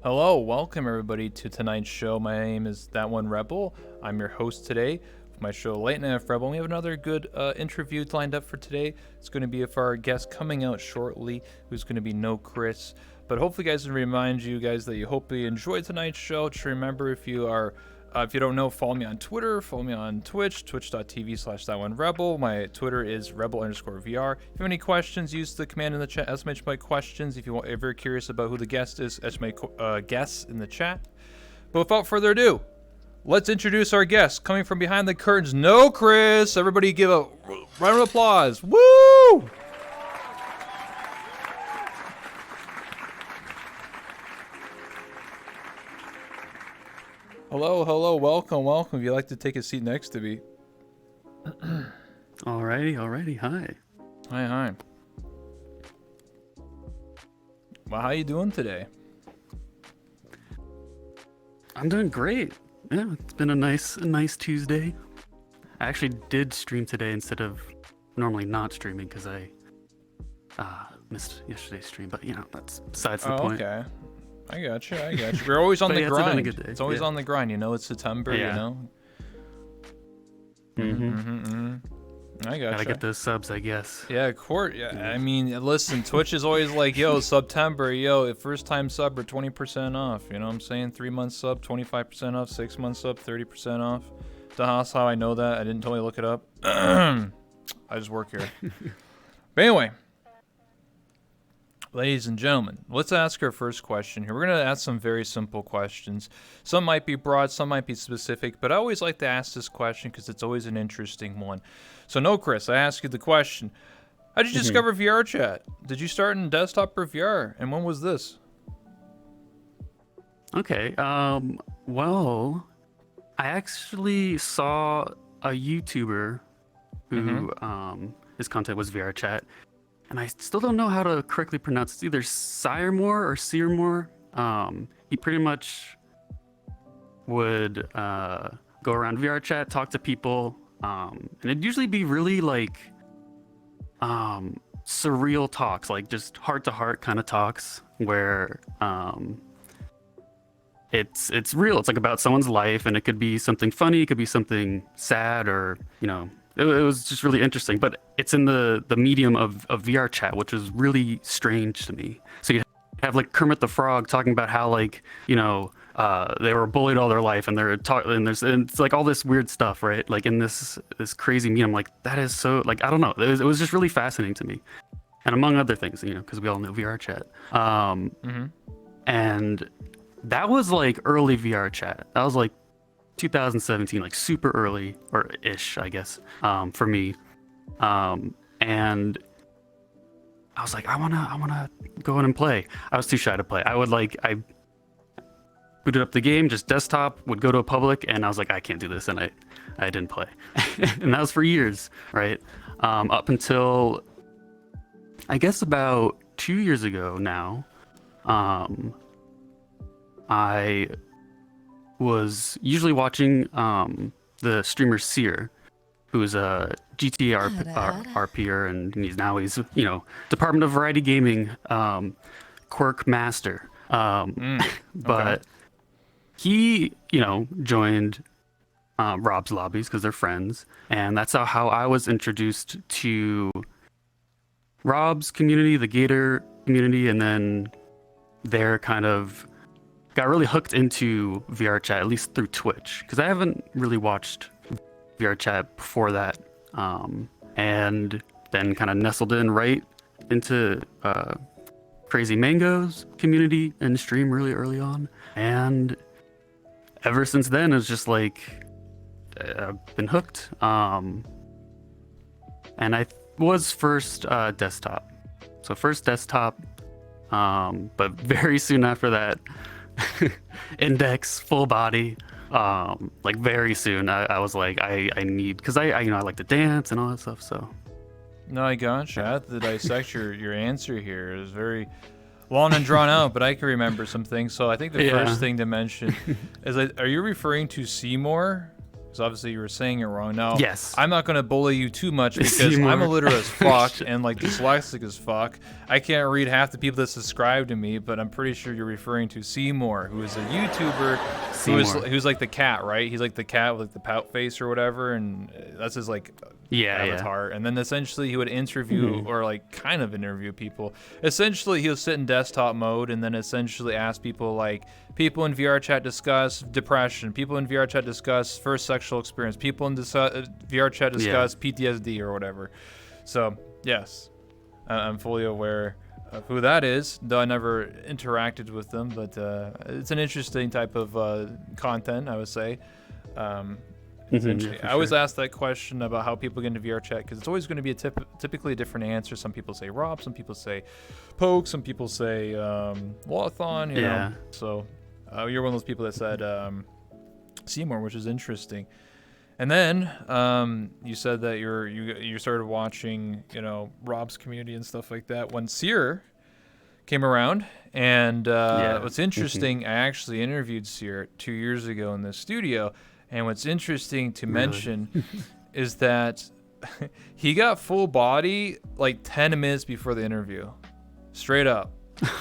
Hello, welcome everybody to tonight's show. My name is That One Rebel. I'm your host today for my show Late Night with Rebel. We have another good interview lined up for today. It's going to be for our guest coming out shortly, who's going to be NoKrisss. But hopefully, guys, to remind you guys that you hopefully enjoyed tonight's show. Just remember, if you don't know, follow me on Twitter, follow me on Twitch, twitch.tv/ThatOneRebel. My Twitter is rebel_VR. If you have any questions, use the command in the chat, estimate my questions. If you're very curious about who the guest is, estimate guests in the chat. But without further ado, let's introduce our guest. Coming from behind the curtains, NoKrisss. Everybody give a round of applause. Woo! Hello, welcome. If you'd like to take a seat next to me. Alrighty, hi. Hi. Well, how you doing today? I'm doing great. Yeah, it's been a nice Tuesday. I actually did stream today instead of normally not streaming because I missed yesterday's stream, but that's besides the point. Okay. I got you. We're always on the yeah, grind. It's been a good day. It's always on the grind. It's September, Yeah. I got Gotta get those subs, I guess. Yeah, court. Yeah, I mean, listen, Twitch is always like, yo, September, first time sub or 20% off. You know what I'm saying? 3 months sub, 25% off. 6 months sub, 30% off. That's how I know that. I didn't totally look it up. I just work here. But anyway, ladies and gentlemen, let's ask our first question here. We're going to ask some very simple questions. Some might be broad, some might be specific, but I always like to ask this question because it's always an interesting one. So, NoKrisss, I ask you the question. How did you discover VR chat? Did you start in desktop or VR? And when was this? Okay, well, I actually saw a YouTuber who, his content was VR chat. And I still don't know how to correctly pronounce it. It's either Siremore or Searmore. He pretty much would go around VR chat, talk to people, and it'd usually be really like surreal talks, like just heart-to-heart kind of talks, where it's real. It's like about someone's life, and it could be something funny, it could be something sad, or it was just really interesting, but it's in the medium of VR chat, which is really strange to me. So you have like Kermit the Frog talking about how they were bullied all their life, and and it's like all this weird stuff, right? Like in this crazy medium, like that is so like I don't know. It was just really fascinating to me, and among other things, because we all know VR chat. And that was like early VR chat. That was like 2017, like super early or ish, I guess, for me. And I was like, I wanna go in and play. I was too shy to play. I booted up the game, just desktop, would go to a public, and I was like, I can't do this, and I didn't play. And that was for years, right? Up until I guess about 2 years ago now. I was usually watching the streamer Sear, who is a GTA RPer, and he's Department of Variety Gaming quirk master. But he joined Rob's lobbies because they're friends, and that's how I was introduced to Rob's community, the Gator community, and then they're kind of got really hooked into VR chat, at least through Twitch, because I haven't really watched VR chat before that, and then kind of nestled in right into Crazy Mango's community and stream really early on, and ever since then it's just like I've been hooked. And I was first desktop, but very soon after that, index full body. Like very soon I was like I need, because I like to dance and all that stuff. So no, I gotcha. I have to dissect your answer here. It was very long and drawn out, but I can remember some things. So I think the first thing to mention is are you referring to Seymour? because obviously you were saying it wrong. Now, Yes. I'm not going to bully you too much because Seymour. I'm illiterate as fuck and like dyslexic as fuck. I can't read half the people that subscribe to me, but I'm pretty sure you're referring to Seymour, who is a YouTuber who's like the cat, right? He's like the cat with like the pout face or whatever, and that's his like avatar. And then essentially he would interview or like kind of interview people. Essentially he'll sit in desktop mode and then essentially ask people like, people in VR chat discuss depression, people in VR chat discuss first sexual experience, people in VR chat discuss PTSD or whatever. So yes, I'm fully aware of who that is, though I never interacted with them, but it's an interesting type of content, I would say. I always ask that question about how people get into VR chat, because it's always going to be typically a different answer. Some people say Rob, some people say Poke, some people say Lothon, you know. So you're one of those people that said Seymour, which is interesting. And then you said that you started watching, you know, Rob's community and stuff like that when Seer came around. And what's interesting, I actually interviewed Seer 2 years ago in the studio. And what's interesting to mention is that he got full body like 10 minutes before the interview, straight up.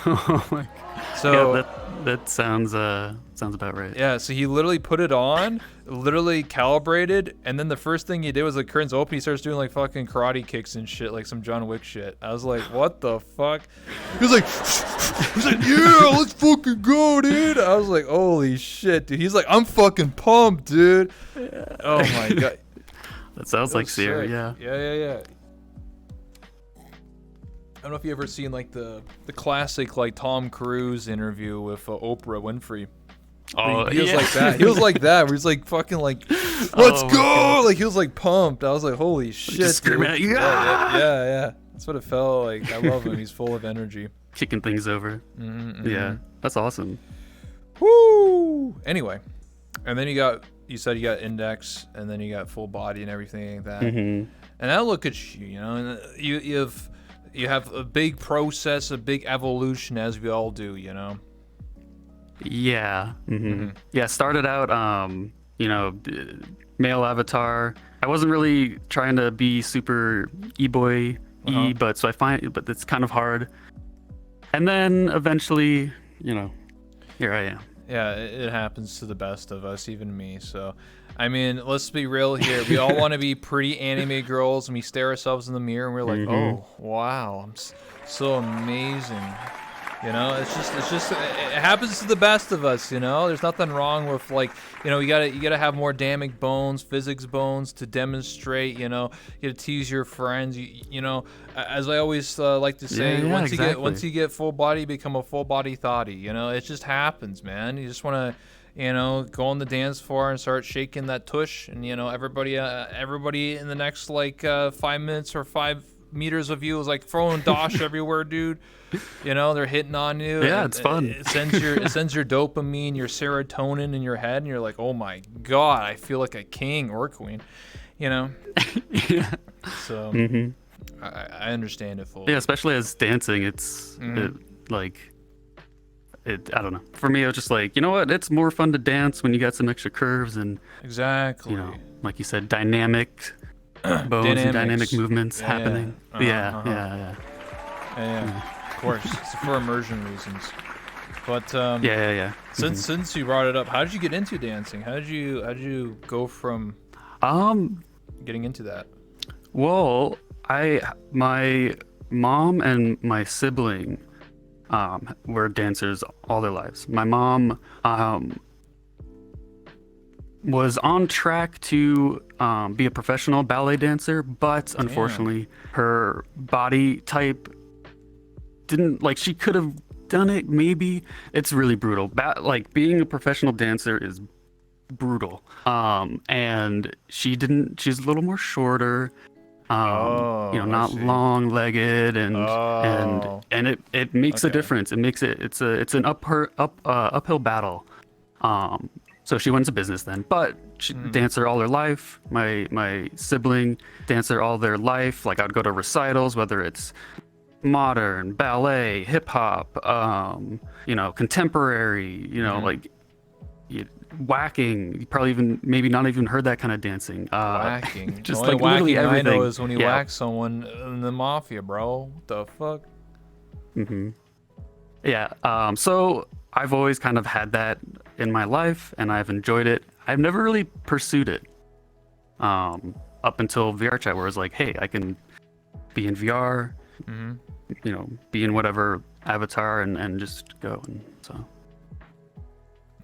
Oh my God. So that sounds about right. Yeah, so he literally put it on, literally calibrated, and then the first thing he did was the curtains open. He starts doing like fucking karate kicks and shit, like some John Wick shit. I was like, what the fuck? He was like, yeah, let's fucking go, dude. I was like, holy shit, dude. He's like, I'm fucking pumped, dude. Oh my God. That sounds like Seer, yeah. Yeah. I don't know if you ever seen like the classic like Tom Cruise interview with Oprah Winfrey. Oh, he was like that. He was like that. Where he's like fucking like, let's go! Like he was like pumped. I was like, holy shit! Just screaming at you. Yeah. That's what it felt like. I love him. He's full of energy. Kicking things over. Yeah, that's awesome. Woo! Anyway, and then you said you got Index, and then you got Full Body and everything like that. And I look at you, you know, and you have a big process, a big evolution, as we all do, you know. Yeah. Yeah, started out you know, male avatar. I wasn't really trying to be super e-boy but but it's kind of hard. And then eventually, you know, here I am. Yeah, it happens to the best of us, even me. So, I mean, let's be real here. We all want to be pretty anime girls, and we stare ourselves in the mirror, and we're like, oh, wow, I'm so amazing. You know, it's just it happens to the best of us. You know, there's nothing wrong with like, you know, you gotta have more damic bones, physics bones to demonstrate. You know, you gotta tease your friends. You know, as I always like to say, once you get full body, you become a full body thotty. You know, it just happens, man. You just wanna, you know, go on the dance floor and start shaking that tush, and you know, everybody in the next like 5 minutes or 5 meters of you is like throwing dosh everywhere, dude. You know, they're hitting on you. Yeah, it's fun. It sends your dopamine, your serotonin in your head, and you're like, oh my God, I feel like a king or a queen. You know. Yeah. So I understand it fully. Yeah, especially as dancing, it's I don't know. For me, it was just like, you know what? It's more fun to dance when you got some extra curves and exactly. You know, like you said, dynamic bones and dynamic movements happening. Yeah. Of course, it's for immersion reasons. But since you brought it up, how did you get into dancing? How did you go from getting into that? Well, my mom and my sibling were dancers all their lives. My mom was on track to be a professional ballet dancer, but unfortunately her body type didn't, like, she could have done it maybe. It's really brutal. Like, being a professional dancer is brutal. And she didn't, she's a little more shorter, you know, not long-legged, and it makes a difference. It makes it's an uphill battle. So she went into business then, but she dancer all her life. My sibling dancer all their life. Like, I'd go to recitals, whether it's modern, ballet, hip hop, you know, contemporary, you know, like, whacking. You probably even maybe not even heard that kind of dancing. Whacking. Just the only like literally whacking everything. I know is when you whack someone in the mafia, bro. What the fuck? Yeah. So I've always kind of had that in my life, and I've enjoyed it. I've never really pursued it. Up until VR chat, where it's like, hey, I can be in VR, be in whatever avatar and just go. And so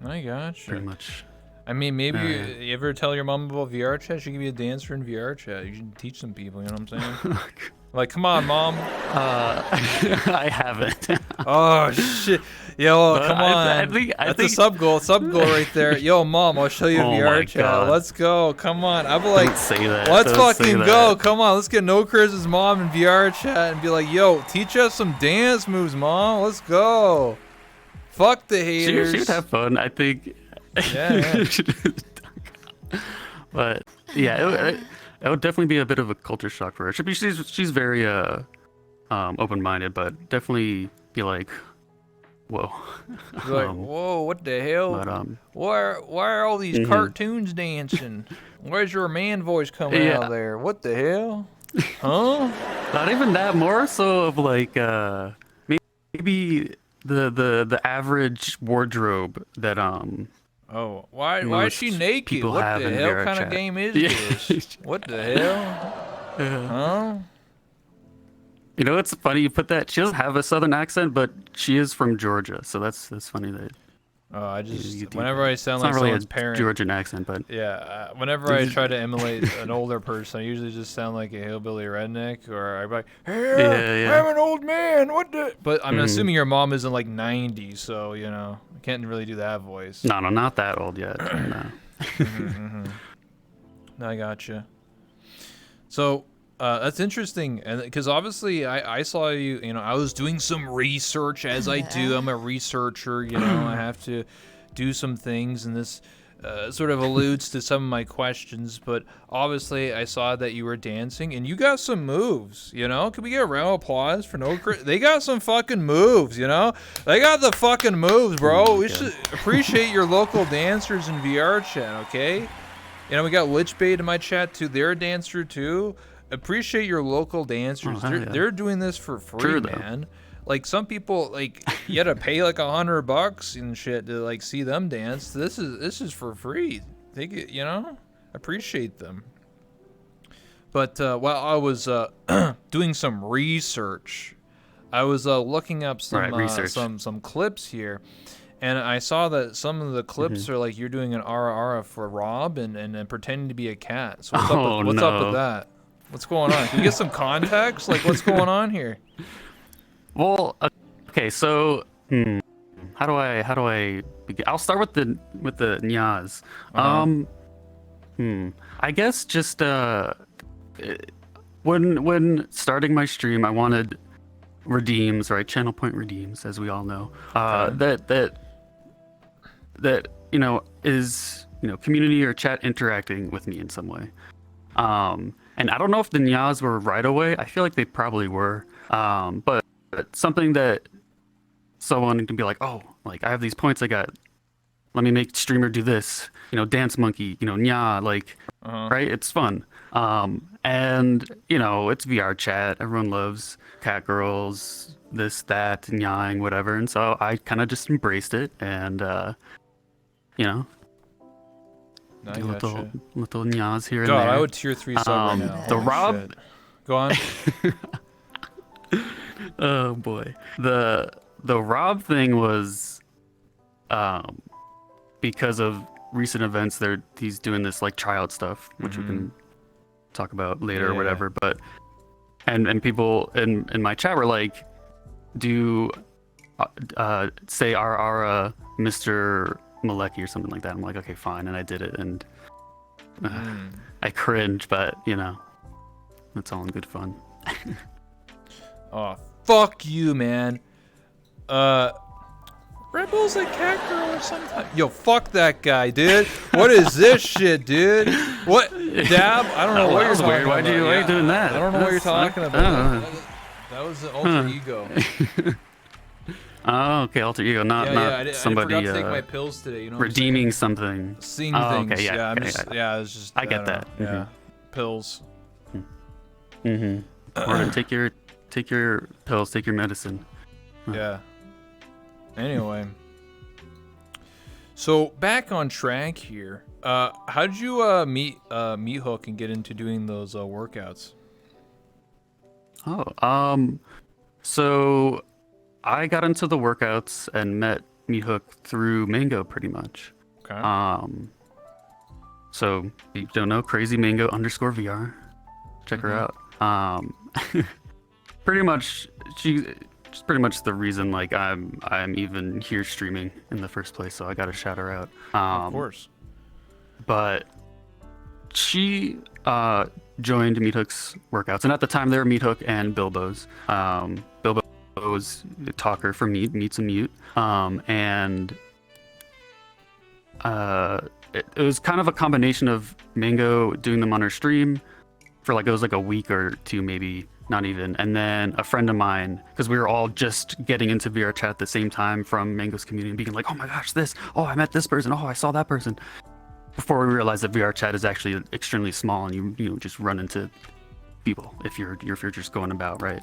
I gotcha. pretty much. I mean, maybe you ever tell your mom about VR chat? She could be a dancer in VR chat. You should teach some people, you know what I'm saying? Like, come on, mom. I haven't. Oh, shit. Yo, come on. I think That's a sub goal right there. Yo, mom, I'll show you VR chat. God. Let's go. Come on. I'd be like, Don't say that. let's Don't fucking say go. that. Come on. Let's get NoKris's mom in VR chat and be like, yo, teach us some dance moves, mom. Let's go. Fuck the haters. She would have fun, I think. Yeah. But yeah, it would definitely be a bit of a culture shock for her. She's very open-minded, but definitely be like, whoa. You're like, whoa, what the hell? But, why are all these cartoons dancing? Where's your man voice coming out there? What the hell? Huh? Not even that. More so of like maybe the average wardrobe that Oh, why is she naked? What the hell kind of game is this? What the hell? Huh? You know, it's funny you put that. She doesn't have a southern accent, but she is from Georgia, so that's funny that. I just whenever I sound like really someone's parent, Georgian accent, but yeah, whenever I try to emulate an older person, I usually just sound like a hillbilly redneck, or I'm like, hey, I'm an old man. What the? But I'm assuming your mom isn't like 90, so you know, I can't really do that voice. No, not that old yet. No. I gotcha. So. That's interesting, and because obviously I saw you. You know, I was doing some research, as I do. I'm a researcher. You know, I have to do some things, and this sort of alludes to some of my questions. But obviously, I saw that you were dancing, and you got some moves. You know, can we get a round of applause for NoKrisss? They got some fucking moves. You know, they got the fucking moves, bro. We should appreciate your local dancers in VR chat. Okay, you know, we got Lichbait in my chat too. They're a dancer too. Appreciate your local dancers. They're doing this for free, man. Like some people, like you had to pay like $100 and shit to like see them dance. This is for free. They get, you know, appreciate them. But while I was doing some research, I was looking up some clips here, and I saw that some of the clips are like you're doing an ara for Rob and pretending to be a cat. So what's up with that? What's going on? Can you get some context? Like, what's going on here? Well, okay, so how do I begin? I'll start with the nyas. I guess just when starting my stream, I wanted redeems, right? Channel point redeems, as we all know. That you know is community or chat interacting with me in some way. And I don't know if the nyas were right away. I feel like they probably were. But something that someone can be like, oh, like I have these points I got. Let me make streamer do this. Dance monkey, nya, like, right? It's fun. And, it's VR chat. Everyone loves cat girls, this, that, nyang, whatever. And so I kind of just embraced it and, do little nyas here and there. God, I would tier 3 sub right now. The Rob, shit. Go on. Oh boy, the Rob thing was, because of recent events. He's doing this like tryout stuff, which we can talk about later or whatever. But and people in my chat were like, do say our Mr. Malecki or something like that. I'm like, okay, fine, and I did it, and I cringe, but it's all in good fun. Oh, fuck you, man. Red Bull's a cat girl or something. Yo, fuck that guy, dude. What is this shit, dude? What? Dab? I don't know what you're talking about. Why are you doing that? I don't know what you're talking about. That was the alter ego. Oh, okay, alter ego, not I somebody forgot to take my pills today. You know, what I'm saying? redeeming something. Seeing Oh, things. okay, yeah, Yeah, I'm okay, just yeah. It's just I get don't that. know, yeah, pills. Or take your pills, take your medicine. Yeah. Anyway, so back on track here. How did you meet Hook and get into doing those workouts? So I got into the workouts and met Meat Hook through Mango pretty much. Okay. So if you don't know, Crazy Mango _VR. Check her out. Pretty much she's pretty much the reason like I'm even here streaming in the first place, so I gotta shout her out. Of course. But she joined Meat Hook's workouts, and at the time they were Meat Hook and Bilbo's. Bilbo was a talker for Meats and Mute, and it was kind of a combination of Mango doing them on her stream for like it was like a week or two, maybe not even, and then a friend of mine, because we were all just getting into VR chat at the same time from Mango's community, and being like, oh my gosh, I met this person, oh I saw that person. Before we realized that VR chat is actually extremely small, and you just run into people if you're just going about, right?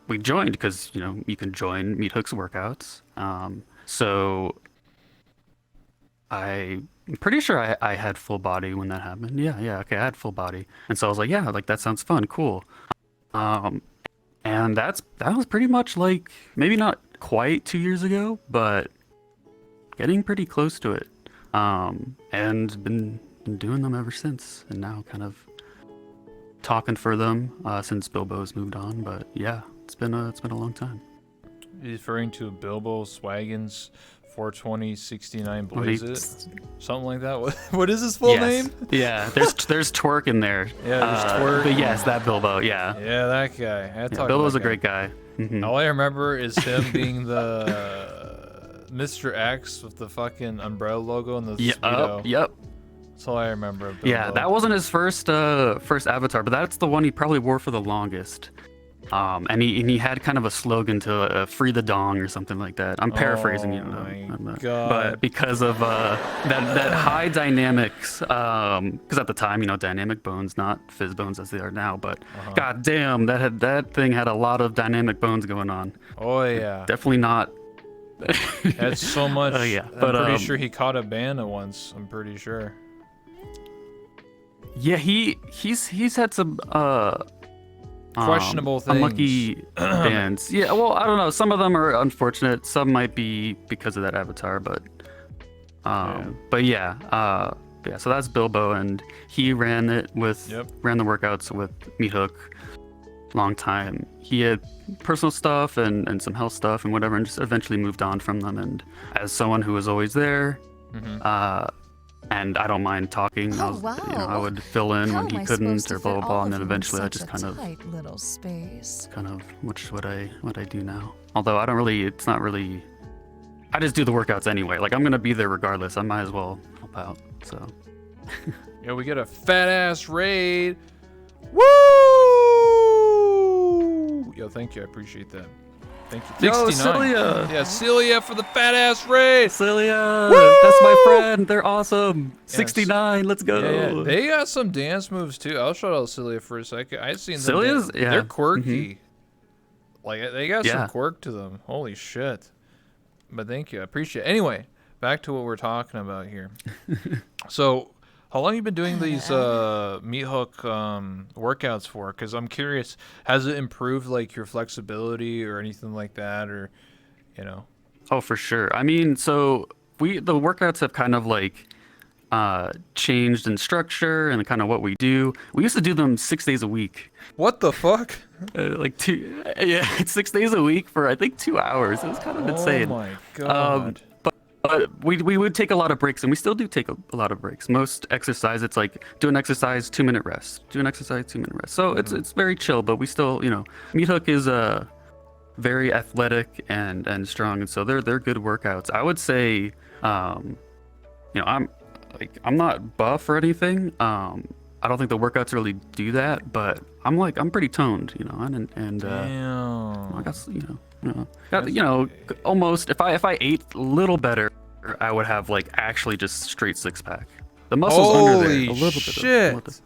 We joined because you can join Meat Hook's workouts. So I'm pretty sure I had full body when that happened. Yeah, okay, I had full body, and so I was like, yeah, like that sounds fun, cool. And that was pretty much like maybe not quite 2 years ago, but getting pretty close to it, and been doing them ever since, and now kind of talking for them since Bilbo's moved on. But yeah, it's been a long time. You're referring to Bilbo Swaggins 42069 Blaze It? Something like that? What is his full name? Yeah, there's Twerk in there. Yeah, there's Twerk. But yes, that Bilbo, yeah. Yeah, that guy. Bilbo's a great guy. All I remember is him being the Mr. X with the fucking umbrella logo and the Speedo. Yep. That's all I remember. Yeah, that wasn't his first avatar, but that's the one he probably wore for the longest. And he had kind of a slogan to free the dong or something like that. I'm paraphrasing, but because of that high dynamics, because at the time, dynamic bones, not fizz bones as they are now, but god damn, that thing had a lot of dynamic bones going on. Oh yeah, definitely not. That's so much. Oh yeah, but I'm pretty sure he caught a ban at once. I'm pretty sure. Yeah, he's had some questionable things. Unlucky bans. Yeah, well, I don't know. Some of them are unfortunate. Some might be because of that avatar, but yeah. So that's Bilbo, and he ran the workouts with Meat Hook. Long time. He had personal stuff and some health stuff and whatever, and just eventually moved on from them. And as someone who was always there, and I don't mind talking, I would fill in when he couldn't, or blah blah blah, and then eventually I just kind of what I do now. Although it's not really. I just do the workouts anyway. Like I'm gonna be there regardless. I might as well help out. So. Yeah, we get a fat ass raid. Woo! Yo, thank you. I appreciate that. Thank you. Yo, Celia! Yeah, Celia for the fat ass raid. Celia! Woo! That's my friend. They're awesome. Yes. 69. Let's go. Yeah. They got some dance moves too. I'll shout out Celia for a second. I've seen them. Celia's? Yeah. They're quirky. Like they got some quirk to them. Holy shit. But thank you. I appreciate it. Anyway, back to what we're talking about here. So, how long have you been doing these Meat Hook workouts for? Because I'm curious, has it improved like your flexibility or anything like that, or Oh, for sure. I mean, so the workouts have kind of like changed in structure and kind of what we do. We used to do them 6 days a week. What the fuck? 6 days a week for I think 2 hours. It was kind of insane. Oh my god. But we would take a lot of breaks, and we still do take a lot of breaks. Most exercise, it's like do an exercise, 2-minute rest. Do an exercise, 2-minute rest. So it's very chill, but we still, Meat Hook is very athletic and strong, and so they're good workouts. I would say, I'm not buff or anything, I don't think the workouts really do that, but I'm pretty toned, you know, and I got, almost if I ate a little better, I would have like actually just straight six pack. The muscles under there, a little shit. bit.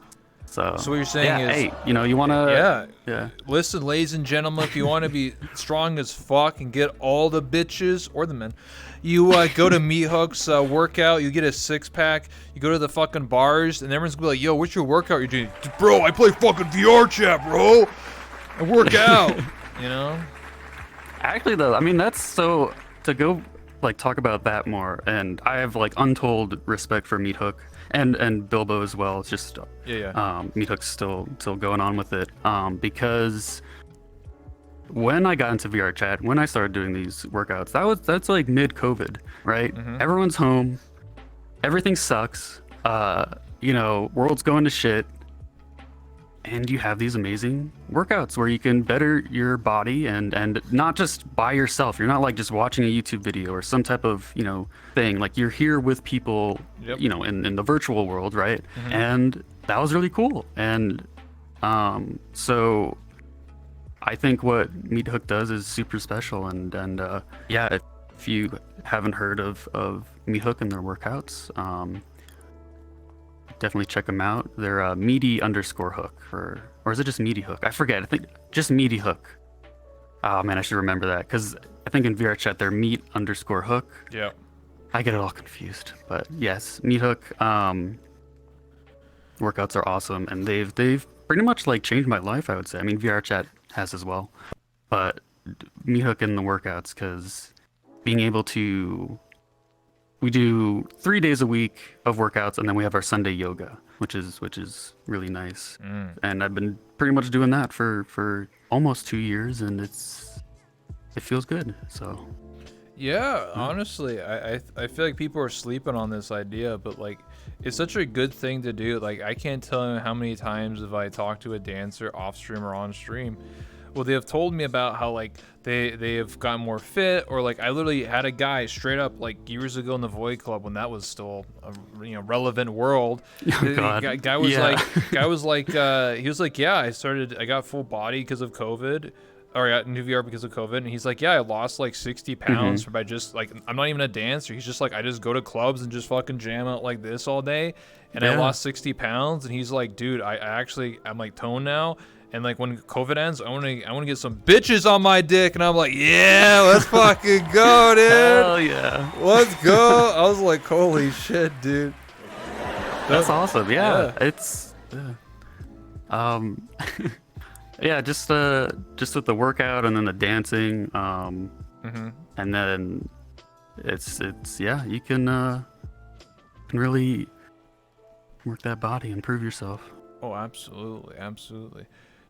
So what you're saying is, hey, you want to, yeah. Listen, ladies and gentlemen, if you want to be strong as fuck and get all the bitches or the men, you go to Meat Hook's workout. You get a six pack. You go to the fucking bars, and everyone's gonna be like, "Yo, what's your workout you're doing?" Bro, I play fucking VR chat, bro. I work out. You know. Actually, though, I mean that's so to go like talk about that more, and I have like untold respect for Meat Hook. And Bilbo as well. It's just Meat Hook's still going on with it. Because when I got into VR chat, when I started doing these workouts, that's like mid-COVID, right? Mm-hmm. Everyone's home, everything sucks. World's going to shit, and you have these amazing workouts where you can better your body and not just by yourself. You're not like just watching a YouTube video or some type of thing. Like you're here with people, in the virtual world, right? Mm-hmm. And that was really cool. And so I think what Meat Hook does is super special. And if you haven't heard of Meat Hook and their workouts, definitely check them out. They're meaty_hook, or is it just meaty hook? I forget. I think just meaty hook. Oh man, I should remember that because I think in VR chat they're meat_hook. Yeah. I get it all confused, but yes, Meat Hook. Workouts are awesome, and they've pretty much like changed my life. I would say. I mean, VR chat has as well, but Meat Hook in the workouts, because being able to. We do 3 days a week of workouts, and then we have our Sunday yoga, which is really nice. And I've been pretty much doing that for almost 2 years, and it feels good. So honestly, I feel like people are sleeping on this idea, but like it's such a good thing to do. Like I can't tell you how many times if I talk to a dancer off stream or on stream, well, they have told me about how like they have gotten more fit, or like I literally had a guy straight up like years ago in the Void Club when that was still a relevant world. Oh, God. Guy was like he was like, yeah, I got full body because of COVID, or I got new VR because of COVID, and he's like, yeah, I lost like 60 pounds by just like, I'm not even a dancer. He's just like, I just go to clubs and just fucking jam out like this all day, and I lost 60 pounds, and he's like, dude, I'm like toned now. And like when COVID ends, I want to get some bitches on my dick, and I'm like, yeah, let's fucking go, dude. Hell yeah, let's go. I was like, holy shit, dude. That's awesome. Yeah. It's just with the workout and then the dancing, and then it's you can really work that body, improve yourself. Oh, absolutely.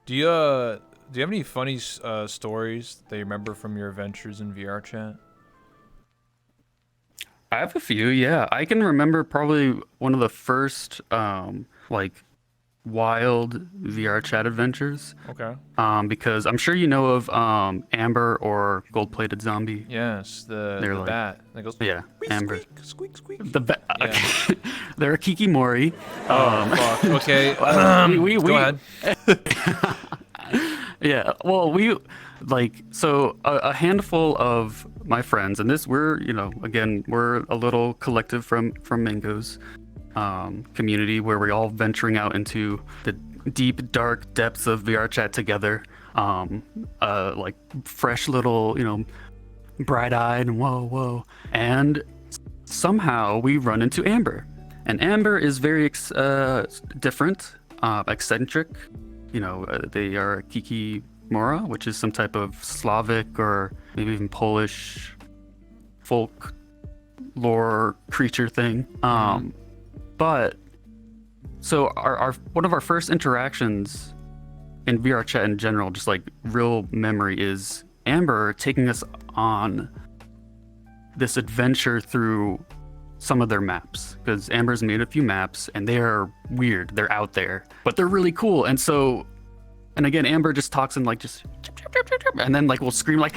Do you have any funny stories that you remember from your adventures in VR chat? I have a few, yeah. I can remember probably one of the first wild VR chat adventures. Okay. Because I'm sure you know of Amber or Gold-Plated Zombie. Yes, the bat that goes. Yeah, squeak, Amber. Squeak, squeak. The bat. Yeah. Okay. They're a Kikimori. Fuck. Okay. Go ahead. Yeah. Well, a handful of my friends, and we're a little collective from Mango's community where we're all venturing out into the deep, dark depths of VR chat together. Like fresh little, bright-eyed and whoa. And somehow we run into Amber. And Amber is very different, eccentric. They are Kikimora, which is some type of Slavic or maybe even Polish folk lore creature thing. But so our one of our first interactions in VR chat in general, just like real memory, is Amber taking us on this adventure through some of their maps, because Amber's made a few maps and they are weird. They're out there, but they're really cool. And so, and again, Amber just talks in like just chip, chip, chip, chip, chip, and then like we'll scream like,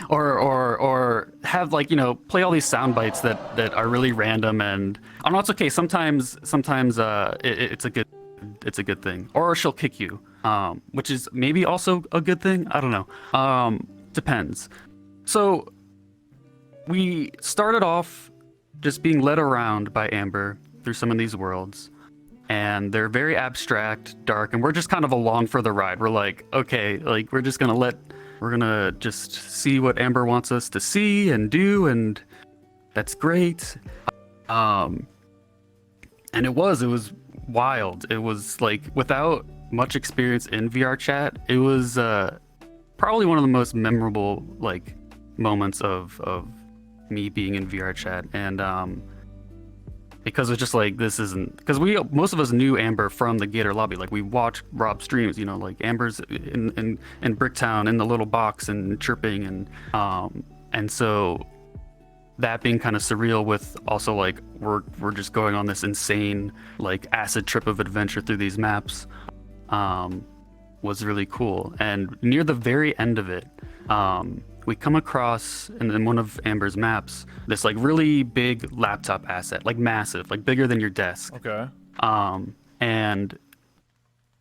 or have like, play all these sound bites that are really random, and I don't know, it's okay. Sometimes it's a good thing, or she'll kick you, which is maybe also a good thing. I don't know. Depends. So we started off just being led around by Amber through some of these worlds, and they're very abstract, dark, and we're just kind of along for the ride. We're like, okay, like we're gonna just see what Amber wants us to see and do, and that's great. And it was wild. It was like, without much experience in VR chat, it was probably one of the most memorable like moments of me being in VR chat, and because it's just like, this isn't, because most of us knew Amber from the Gator lobby. Like, we watched Rob streams, like Amber's in Bricktown in the little box and chirping, and so that being kind of surreal, with also like we're just going on this insane like acid trip of adventure through these maps, was really cool. And near the very end of it, we come across in one of Amber's maps this like really big laptop asset, like massive, like bigger than your desk. Okay. And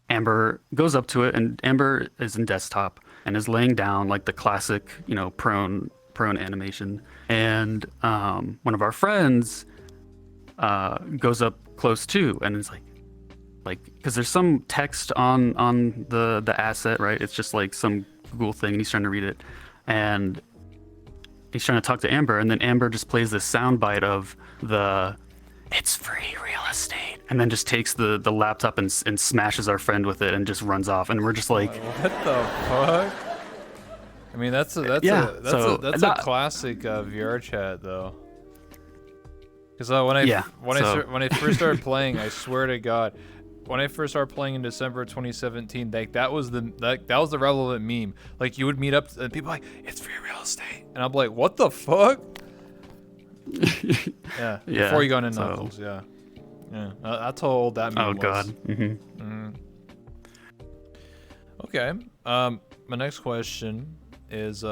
Amber goes up to it, and Amber is in desktop and is laying down like the classic, prone animation. And one of our friends goes up close too, and is like, because there's some text on the asset, right? It's just like some Google thing, and he's trying to read it, and he's trying to talk to Amber, and then Amber just plays this soundbite of "it's free real estate," and then just takes the laptop and smashes our friend with it and just runs off, and we're just like, what the fuck? I mean, that's a classic VR chat though. Because when I first started playing, I swear to God, when I first started playing in December 2017, that was the relevant meme. Like, you would meet up and people like, "It's free real estate," and I'm like, what the fuck? Yeah. Before you got into Knuckles, yeah. That's how old that meme was. Oh God. Okay. My next question is,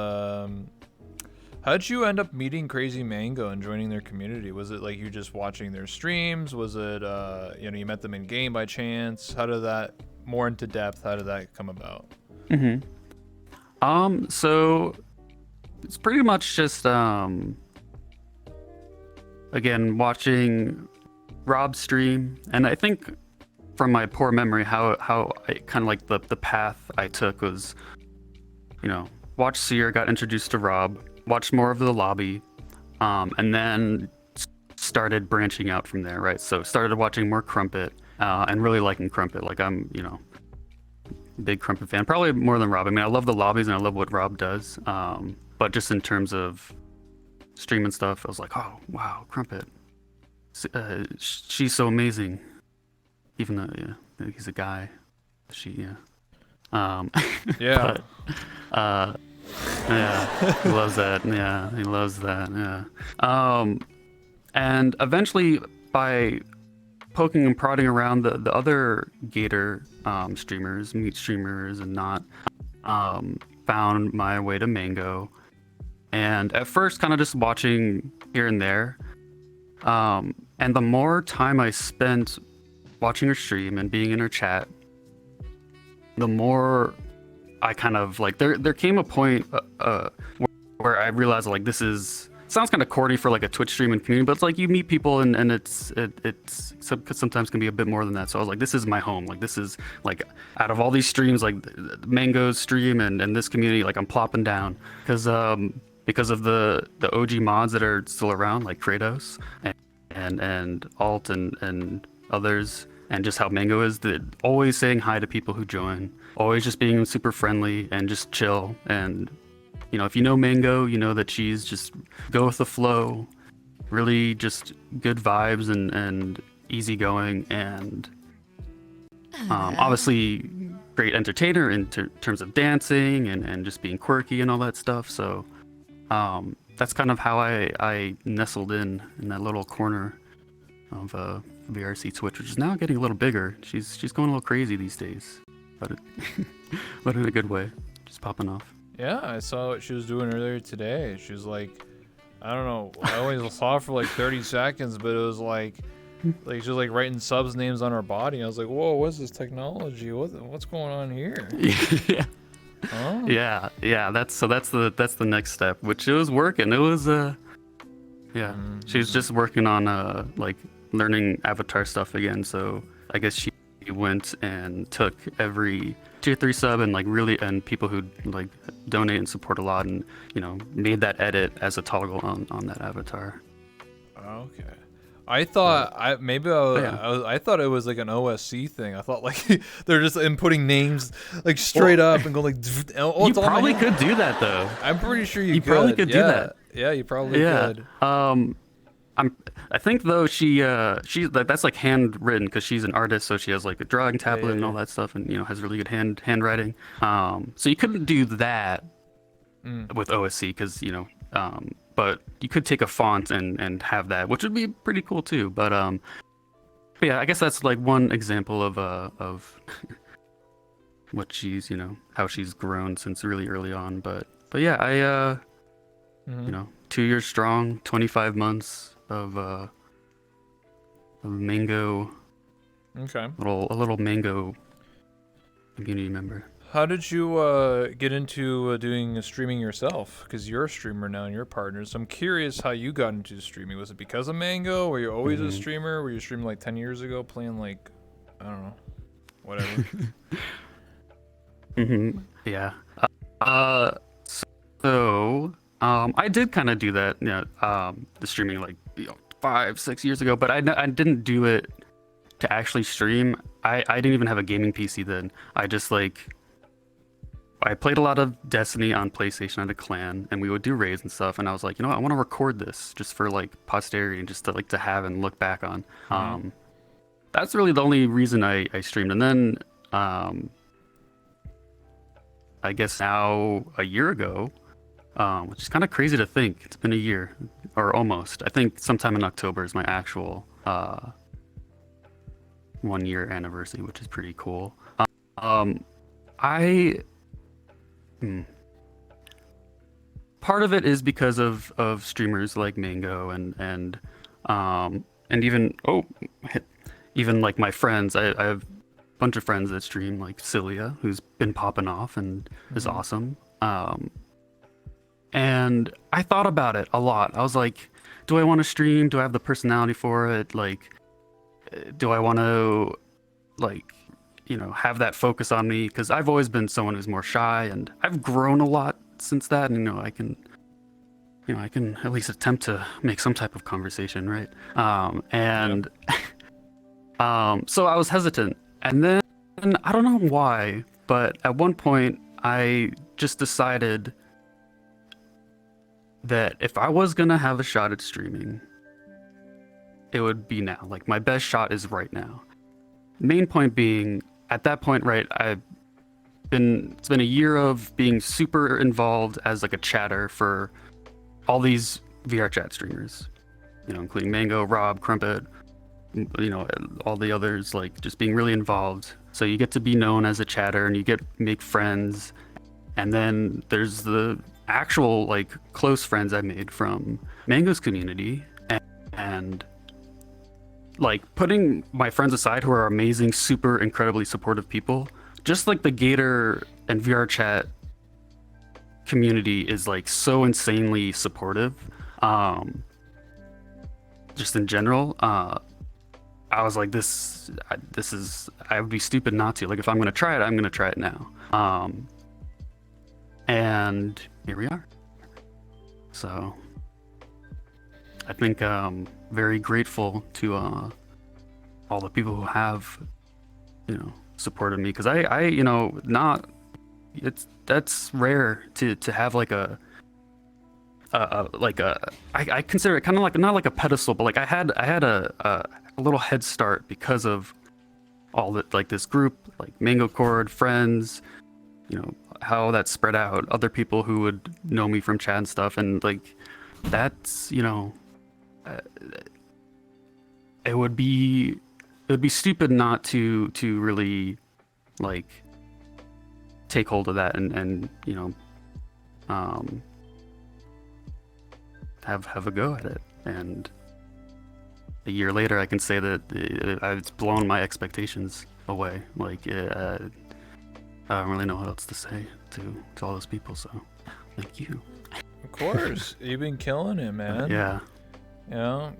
how did you end up meeting Crazy Mango and joining their community? Was it like you just watching their streams? Was it you met them in game by chance? How did that, more into depth, how did that come about? So it's pretty much just again, watching Rob stream, and I think from my poor memory, how I kind of like the path I took was, watch Seer, got introduced to Rob, watched more of the lobby, and then started branching out from there, right? So started watching more Crumpet, and really liking Crumpet. Like, I'm, big Crumpet fan, probably more than Rob. I mean, I love the lobbies and I love what Rob does, but just in terms of stream and stuff, I was like, oh wow, Crumpet, she's so amazing. Even though he's a guy, yeah. But, yeah, he loves that. Yeah, he loves that. Yeah. And eventually, by poking and prodding around the other Gator streamers, meat streamers, and not, found my way to Mango. And at first, kind of just watching here and there. And the more time I spent watching her stream and being in her chat, the more I kind of like, there came a point where I realized, like, this sounds kind of corny for like a Twitch stream and community, but it's like you meet people and it's sometimes can be a bit more than that. So I was like, this is my home. Like, this is like, out of all these streams, like Mango's stream and this community, like, I'm plopping down because of the OG mods that are still around, like Kratos and Alt and others, and just how Mango is, always saying hi to people who join, always just being super friendly and just chill. And if you know Mango, you know that she's just go with the flow, really just good vibes and easygoing, and obviously great entertainer in terms of dancing and just being quirky and all that stuff. So that's kind of how I nestled in that little corner of VRC Twitch, which is now getting a little bigger. She's going a little crazy these days, but but in a good way, just popping off. Yeah, I saw what she was doing earlier today. She was like I don't know. I only saw it for like 30 seconds, but it was like she was like writing subs names on her body. I was like, whoa, what's this technology? What's going on here? Yeah. Huh? Yeah. That's the next step, which it was working. It was yeah. She was just working on like learning Avatar stuff again. So I guess she went and took every tier 3 sub and like really and people who like donate and support a lot and made that edit as a toggle on that avatar. Okay. I thought yeah. I thought it was like an OSC thing. I thought like they're just inputting names like straight up and going like. Oh, you probably could do that though. I'm pretty sure you could. Probably could do that. Yeah, you probably could. I think though that's like handwritten because she's an artist, so she has like a drawing tablet and all that stuff, and has really good handwriting. So you couldn't do that with OSC because but you could take a font and have that, which would be pretty cool too. But yeah, I guess that's like one example of what she's how she's grown since really early on. But yeah, I 2 years strong, 25 months of mango. Okay. A little mango community member. How did you get into doing streaming yourself? Because you're a streamer now and you're partners. So I'm curious how you got into streaming. Was it because of Mango? Were you always a streamer? Were you streaming like 10 years ago playing like, I don't know, whatever? Yeah. So I did kind of do that, the streaming like 5-6 years ago, but I didn't do it to actually stream. I didn't even have a gaming PC then. I just I played a lot of Destiny on PlayStation. I had a clan, and we would do raids and stuff. And I was like, I want to record this just for like posterity and just to have and look back on. That's really the only reason I streamed. And then I guess now a year ago, which is kind of crazy to think. It's been a year or almost. I think sometime in October is my actual 1 year anniversary, which is pretty cool. Part of it is because of streamers like Mango and even like my friends. I have a bunch of friends that stream, like Cilia, who's been popping off and is awesome. And I thought about it a lot. I was like, do I want to stream? Do I have the personality for it? Like, do I want to have that focus on me? Because I've always been someone who's more shy, and I've grown a lot since that. And I can at least attempt to make some type of conversation, right? So I was hesitant, and then I don't know why, but at one point I just decided that if I was gonna have a shot at streaming, it would be now. Like, my best shot is right now. Main point being, at that point, right, it's been a year of being super involved as like a chatter for all these VR chat streamers, including Mango, Rob, Crumpet, all the others, like just being really involved. So you get to be known as a chatter and you make friends. And then there's the actual like close friends I made from Mango's community, and like putting my friends aside who are amazing, super incredibly supportive people, just like the Gator and VR chat community is like so insanely supportive. Just in general, I was like, this is, I would be stupid not to. Like, if I'm gonna try it, I'm gonna try it now. And here we are. So I think very grateful to all the people who have supported me, because I that's rare to have like I consider it kind of like, not like a pedestal, but like I had a little head start because of all that, like this group, like Mango Cord, friends, how that spread out, other people who would know me from chat and stuff, and like that's it would be stupid not to really like take hold of that and have a go at it. And a year later, I can say that it's blown my expectations away. Like, I don't really know what else to say to all those people. So, thank you. Of course, you've been killing it, man. Yeah. You know,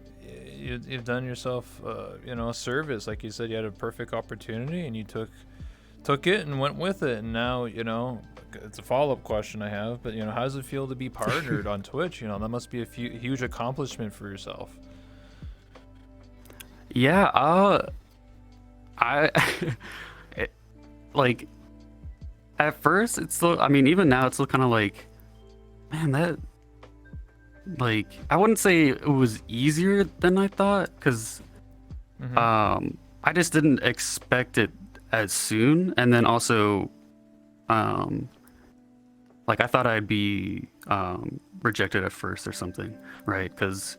you've done yourself, a service. Like you said, you had a perfect opportunity, and you took it and went with it. And now, it's a follow-up question I have. But how does it feel to be partnered on Twitch? That must be a huge accomplishment for yourself. Yeah. I like at first it's still. I mean, even now it's still kind of like, man, that. Like, I wouldn't say it was easier than I thought, because I just didn't expect it as soon. And then also, like, I thought I'd be rejected at first or something, right? Because,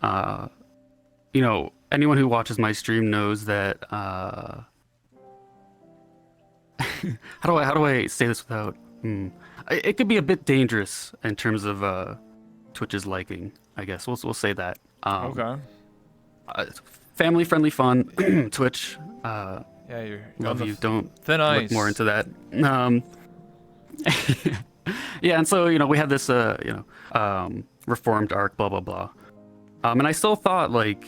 anyone who watches my stream knows that, how do I say this without, it could be a bit dangerous in terms of, Twitch's liking, I guess. We'll say that. Okay. Family friendly fun. Twitch. Yeah, you're love you. Don't thin look ice. more into that. Yeah, and so we had this reformed arc, blah blah blah. And I still thought, like,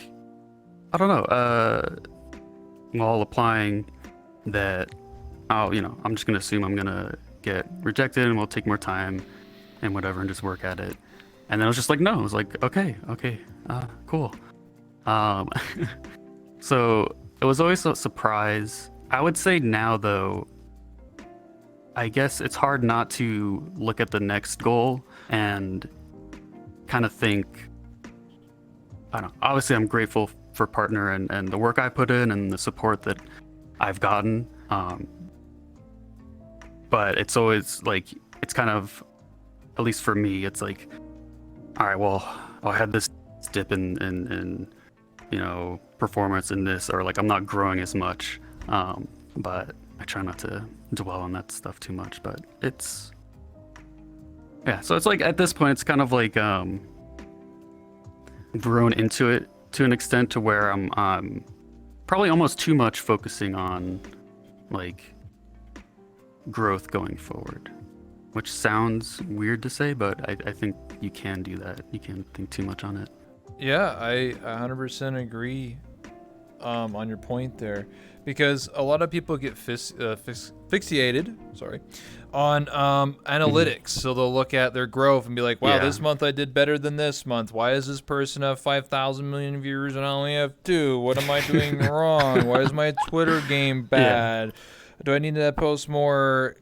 I don't know, while applying that, I'm just gonna assume I'm gonna get rejected and we'll take more time and whatever and just work at it. And then I was just like, no. I was like, okay, cool. So it was always a surprise. I would say now, though, I guess it's hard not to look at the next goal and kind of think, I don't know. Obviously, I'm grateful for Partner and the work I put in and the support that I've gotten. But it's always like, it's kind of, at least for me, it's like, all right, well, I had this dip in performance in this, or like I'm not growing as much. But I try not to dwell on that stuff too much. But it's, yeah. So it's like at this point, it's kind of like grown into it to an extent to where I'm probably almost too much focusing on like growth going forward. Which sounds weird to say, but I think you can do that. You can't think too much on it. Yeah, I 100% agree on your point there, because a lot of people get fixated, on analytics. So they'll look at their growth and be like, wow, this month I did better than this month. Why does this person have 5,000 million viewers and I only have 2? What am I doing wrong? Why is my Twitter game bad? Do I need to post more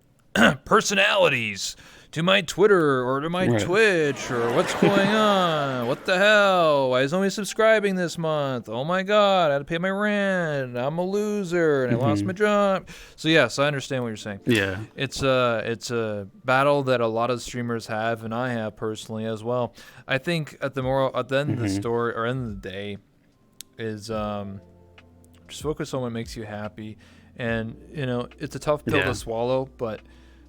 personalities to my Twitter or to my Twitch, or what's going on? What the hell? Why is nobody subscribing this month? Oh my god, I had to pay my rent. I'm a loser and I lost my job. So yes, I understand what you're saying. Yeah. It's a battle that a lot of streamers have, and I have personally as well. I think at the end of the story, or end of the day, is just focus on what makes you happy. And it's a tough pill to swallow, but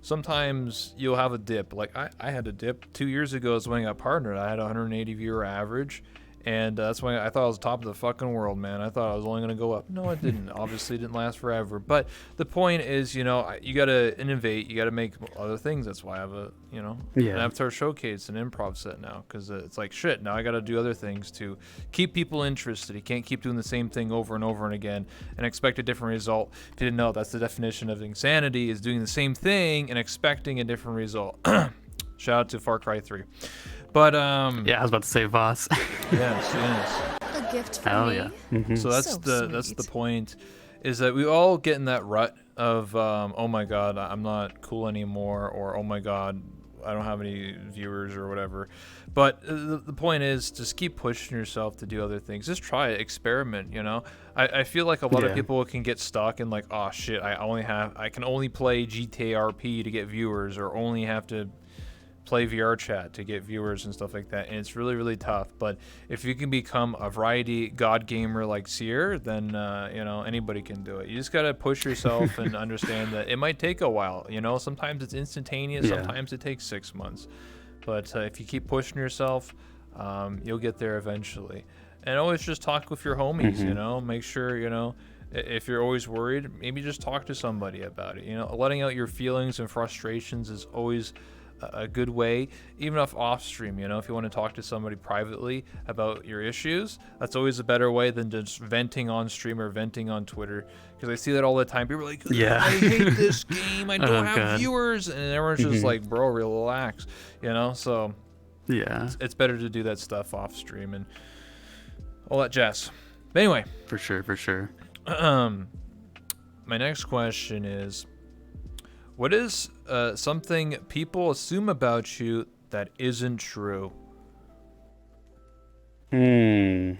sometimes you'll have a dip. Like I had a dip 2 years ago is when I got partnered. I had 180 viewer average, and that's when I thought I was top of the fucking world, man. I thought I was only going to go up. No, it didn't. Obviously, it didn't last forever. But the point is, you got to innovate. You got to make other things. That's why I have an Avatar Showcase, an improv set now, because it's like, shit, now I got to do other things to keep people interested. You can't keep doing the same thing over and over and again and expect a different result. If you didn't know, that's the definition of insanity, is doing the same thing and expecting a different result. Shout out to Far Cry 3. But yeah, I was about to say Voss. yes. A gift for Hell me. yeah. So that's the point, is that we all get in that rut of oh my god, I'm not cool anymore, or oh my god, I don't have any viewers or whatever. But the point is, just keep pushing yourself to do other things. Just try it, experiment. I feel like a lot of people can get stuck in like, oh shit, I can only play GTA RP to get viewers, or only have to play VR chat to get viewers and stuff like that, and it's really, really tough. But if you can become a variety god gamer like Seer, then anybody can do it. You just gotta push yourself and understand that it might take a while. Sometimes it's instantaneous, sometimes it takes 6 months. But if you keep pushing yourself, You'll get there eventually. And always just talk with your homies, you know, make sure, you know, if you're always worried, maybe just talk to somebody about it. You know, letting out your feelings and frustrations is always a good way, even off stream. You know, if you want to talk to somebody privately about your issues, that's always a better way than just venting on stream or venting on Twitter, because I see that all the time. People are like, Yeah. I hate this game, I don't have God. viewers, and everyone's just like, bro, relax, you know. So Yeah, it's better to do that stuff off stream and all that jazz. But anyway, for sure. my next question is, what is something people assume about you that isn't true? Hmm.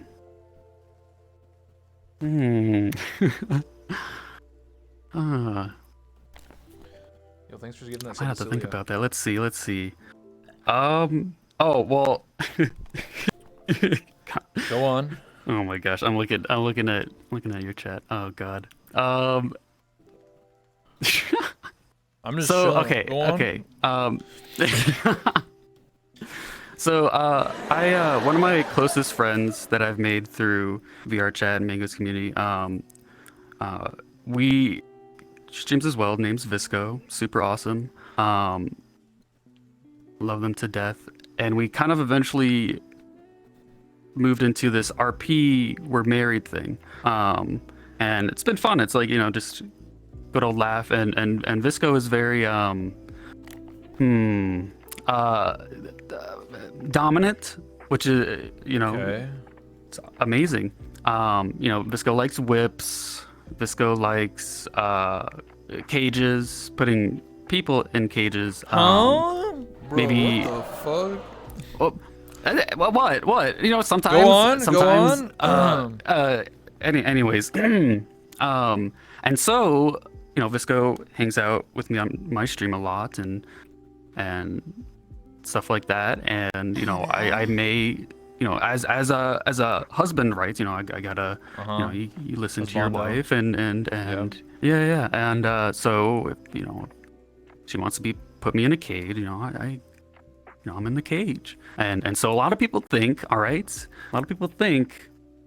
Yo, thanks for giving that. I have to think about that. Let's see. Oh well. Go on. Oh my gosh, I'm looking at your chat. Oh god. I'm just So chilling. okay, Go on. okay. So one of my closest friends that I've made through VR chat and Mango's community, we streams as well. Name's Visco, super awesome. Love them to death, and we kind of eventually moved into this RP we're married thing, and it's been fun. It's like, you know, just good old laugh, and Visco is very dominant, which is, you know, Okay. it's amazing. You know, Visco likes whips. Visco likes cages, putting people in cages. Huh? Bro, maybe- what the fuck? What? You know, sometimes. Go on. Sometimes, Go on. Anyways, and so, you know, Visco hangs out with me on my stream a lot, and stuff like that. And you know, I may, you know, as a husband, right? You know, I gotta, you know, you listen Let's to your bond out. wife, and yeah, and so if, you know, she wants to put me in a cage, you know, you know, I'm in the cage, and so a lot of people think, all right,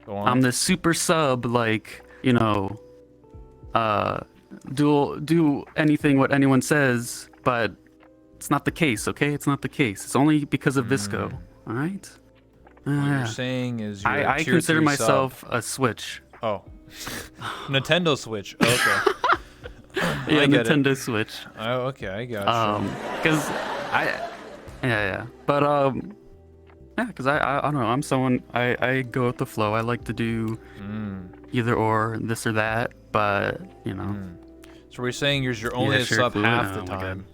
Go on. I'm this super sub, like, you know, do anything what anyone says, but it's not the case, okay? It's not the case. It's only because of Visco, all right? What you're saying is you're a I tier consider 3 myself a Switch. sub. Oh. Nintendo Switch. Okay. Yeah, I get it. Nintendo Switch. Oh, okay, I got you. Because but yeah, because I don't know, I'm someone, I go with the flow. I like to do either or, this or that, but you know. So we're saying you're only a sure, sub fluid. half Oh the my time.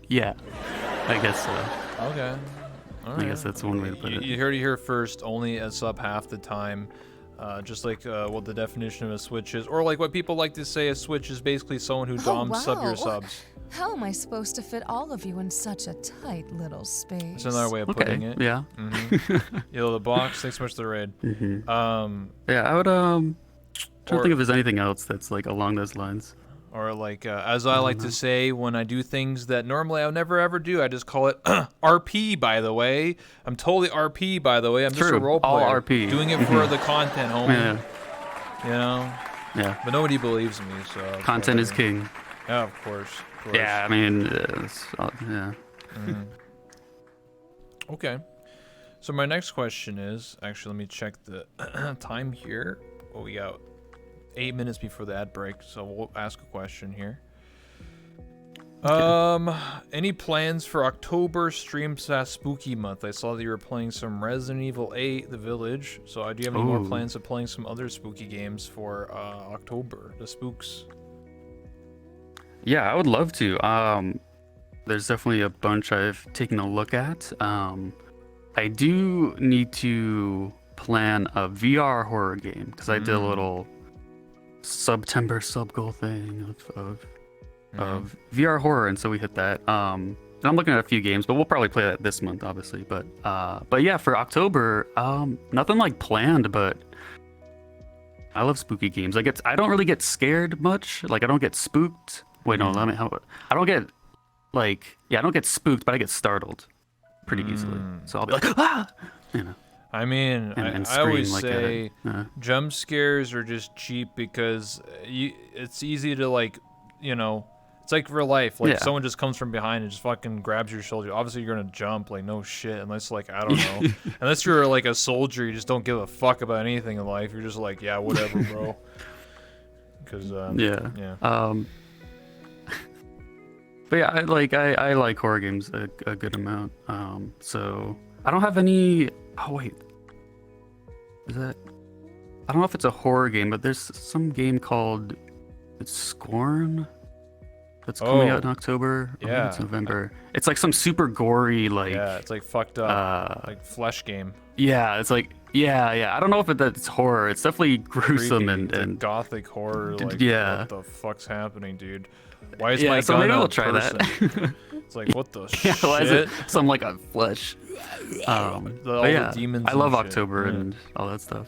Yeah, I guess so. Okay. All right. I guess that's one way to put it. You heard it here first. Only a sub half the time. Just like what the definition of a switch is, or like what people like to say, a switch is basically someone who doms sub your subs. How am I supposed to fit all of you in such a tight little space? That's another way of putting it. Yeah. Yo, the box. Thanks so much for the raid. Yeah, I would trying to think if there's anything else that's like along those lines. Or like, as I like to say, when I do things that normally I would never ever do, I just call it RP, by the way. I'm totally RP, by the way. I'm just a True, role all player. RP. Doing it for the content, homie. Yeah. You know? Yeah. But nobody believes me, so... Content is king. Yeah, of course. Yeah, I mean, yeah. Okay. So my next question is... Actually, let me check the time here. Oh, we got 8 minutes before the ad break, so we'll ask a question here. Any plans for October stream / spooky month? I saw that you were playing some Resident Evil 8, The Village. So do you have any more plans of playing some other spooky games for October, the spooks? Yeah, I would love to. There's definitely a bunch I've taken a look at. I do need to plan a VR horror game, because I did a little September sub goal thing of VR horror, and so we hit that. And I'm looking at a few games, but we'll probably play that this month, obviously. But yeah, for October, nothing like planned, but I love spooky games. I don't really get scared much. Like, I don't get spooked. Wait, no, I don't get, like, yeah, I don't get spooked, but I get startled. pretty easily. So I'll be like, ah, you know. I mean, And I always scream like say a jump scares are just cheap because it's easy to like, you know, it's like real life. Like Yeah. someone just comes from behind and just fucking grabs your shoulder. Obviously, you're gonna jump. Like no shit, unless like I don't know, unless you're like a soldier, you just don't give a fuck about anything in life. You're just like, yeah, whatever, bro. Because yeah. But yeah, I like horror games a good amount. So I don't have any. Oh wait, is that? I don't know if it's a horror game, but there's some game called Scorn that's coming out in October. Or maybe Yeah. it's November. It's like some super gory like. yeah, it's like fucked up, like flesh game. Yeah, it's like yeah. I don't know if that's horror. It's definitely gruesome Creepy. and It's like gothic horror. Like yeah. what the fuck's happening, dude? Why is yeah. my So gun maybe on we'll try person? that. It's like what the Yeah, shit? why is it some like on flesh? All But the yeah, demons I and love shit. October Yeah. and all that stuff.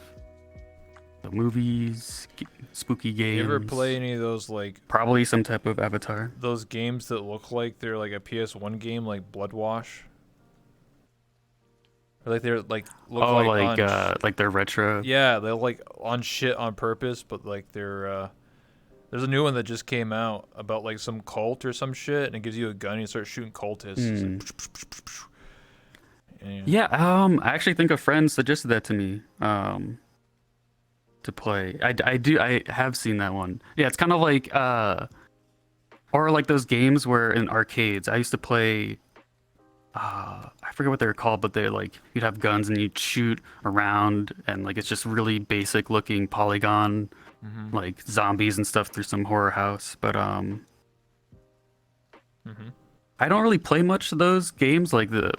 The movies, spooky games. You ever play any of those like Probably some type of Avatar. those games that look like they're like a PS1 game, like Blood Wash? Or like they're like look Oh, like like they're retro. yeah, they're like on shit on purpose, but like they're there's a new one that just came out about like some cult or some shit, and it gives you a gun and you start shooting cultists. It's like, and Yeah, I actually think a friend suggested that to me. To play. I have seen that one. Yeah, it's kind of like or like those games where in arcades I used to play. I forget what they were called, but they're like you'd have guns and you'd shoot around, and like it's just really basic looking polygon, like zombies and stuff through some horror house. But I don't really play much of those games, like the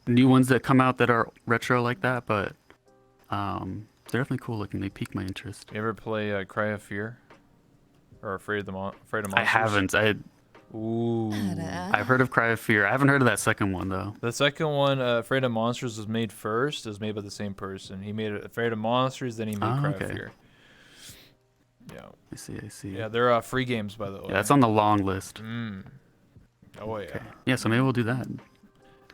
new ones that come out that are retro like that. But they're definitely cool looking. They pique my interest. You ever play Cry of Fear? Or Afraid of Monsters? I haven't. Ooh. I've heard of Cry of Fear. I haven't heard of that second one though. The second one, Afraid of Monsters, was made first. It was made by the same person. He made Afraid of Monsters, then he made Cry okay. of Fear. Yeah. I see. Yeah, they're free games, by the way. Yeah, that's on the long list. Oh, yeah. Okay. Yeah, so maybe we'll do that.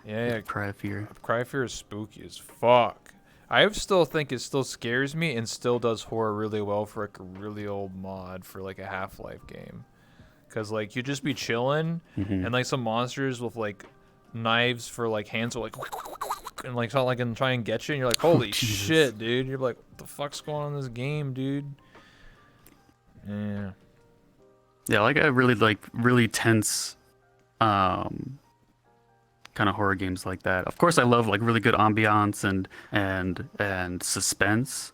Yeah. Cry of Fear. Cry of Fear is spooky as fuck. I still think it still scares me and still does horror really well for like a really old mod for like a Half-Life game. Cause like you just be chilling and like some monsters with like knives for like hands are like and like try like and try and get you and you're like holy shit, dude. You're like what the fuck's going on in this game, dude? Yeah. Yeah, like I really tense kind of horror games like that. Of course I love like really good ambiance and suspense.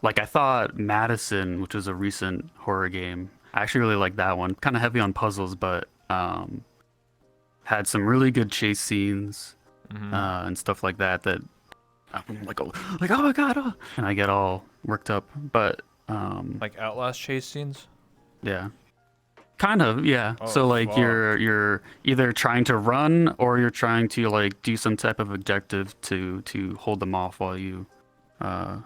Like I thought Madison, which was a recent horror game, I actually really like that one. Kind of heavy on puzzles, but had some really good chase scenes and stuff like that. That I'm like oh my god, and I get all worked up. But Like Outlast chase scenes? yeah, kind of yeah. Oh, So like fuck. you're either trying to run or you're trying to like do some type of objective to hold them off while you Oh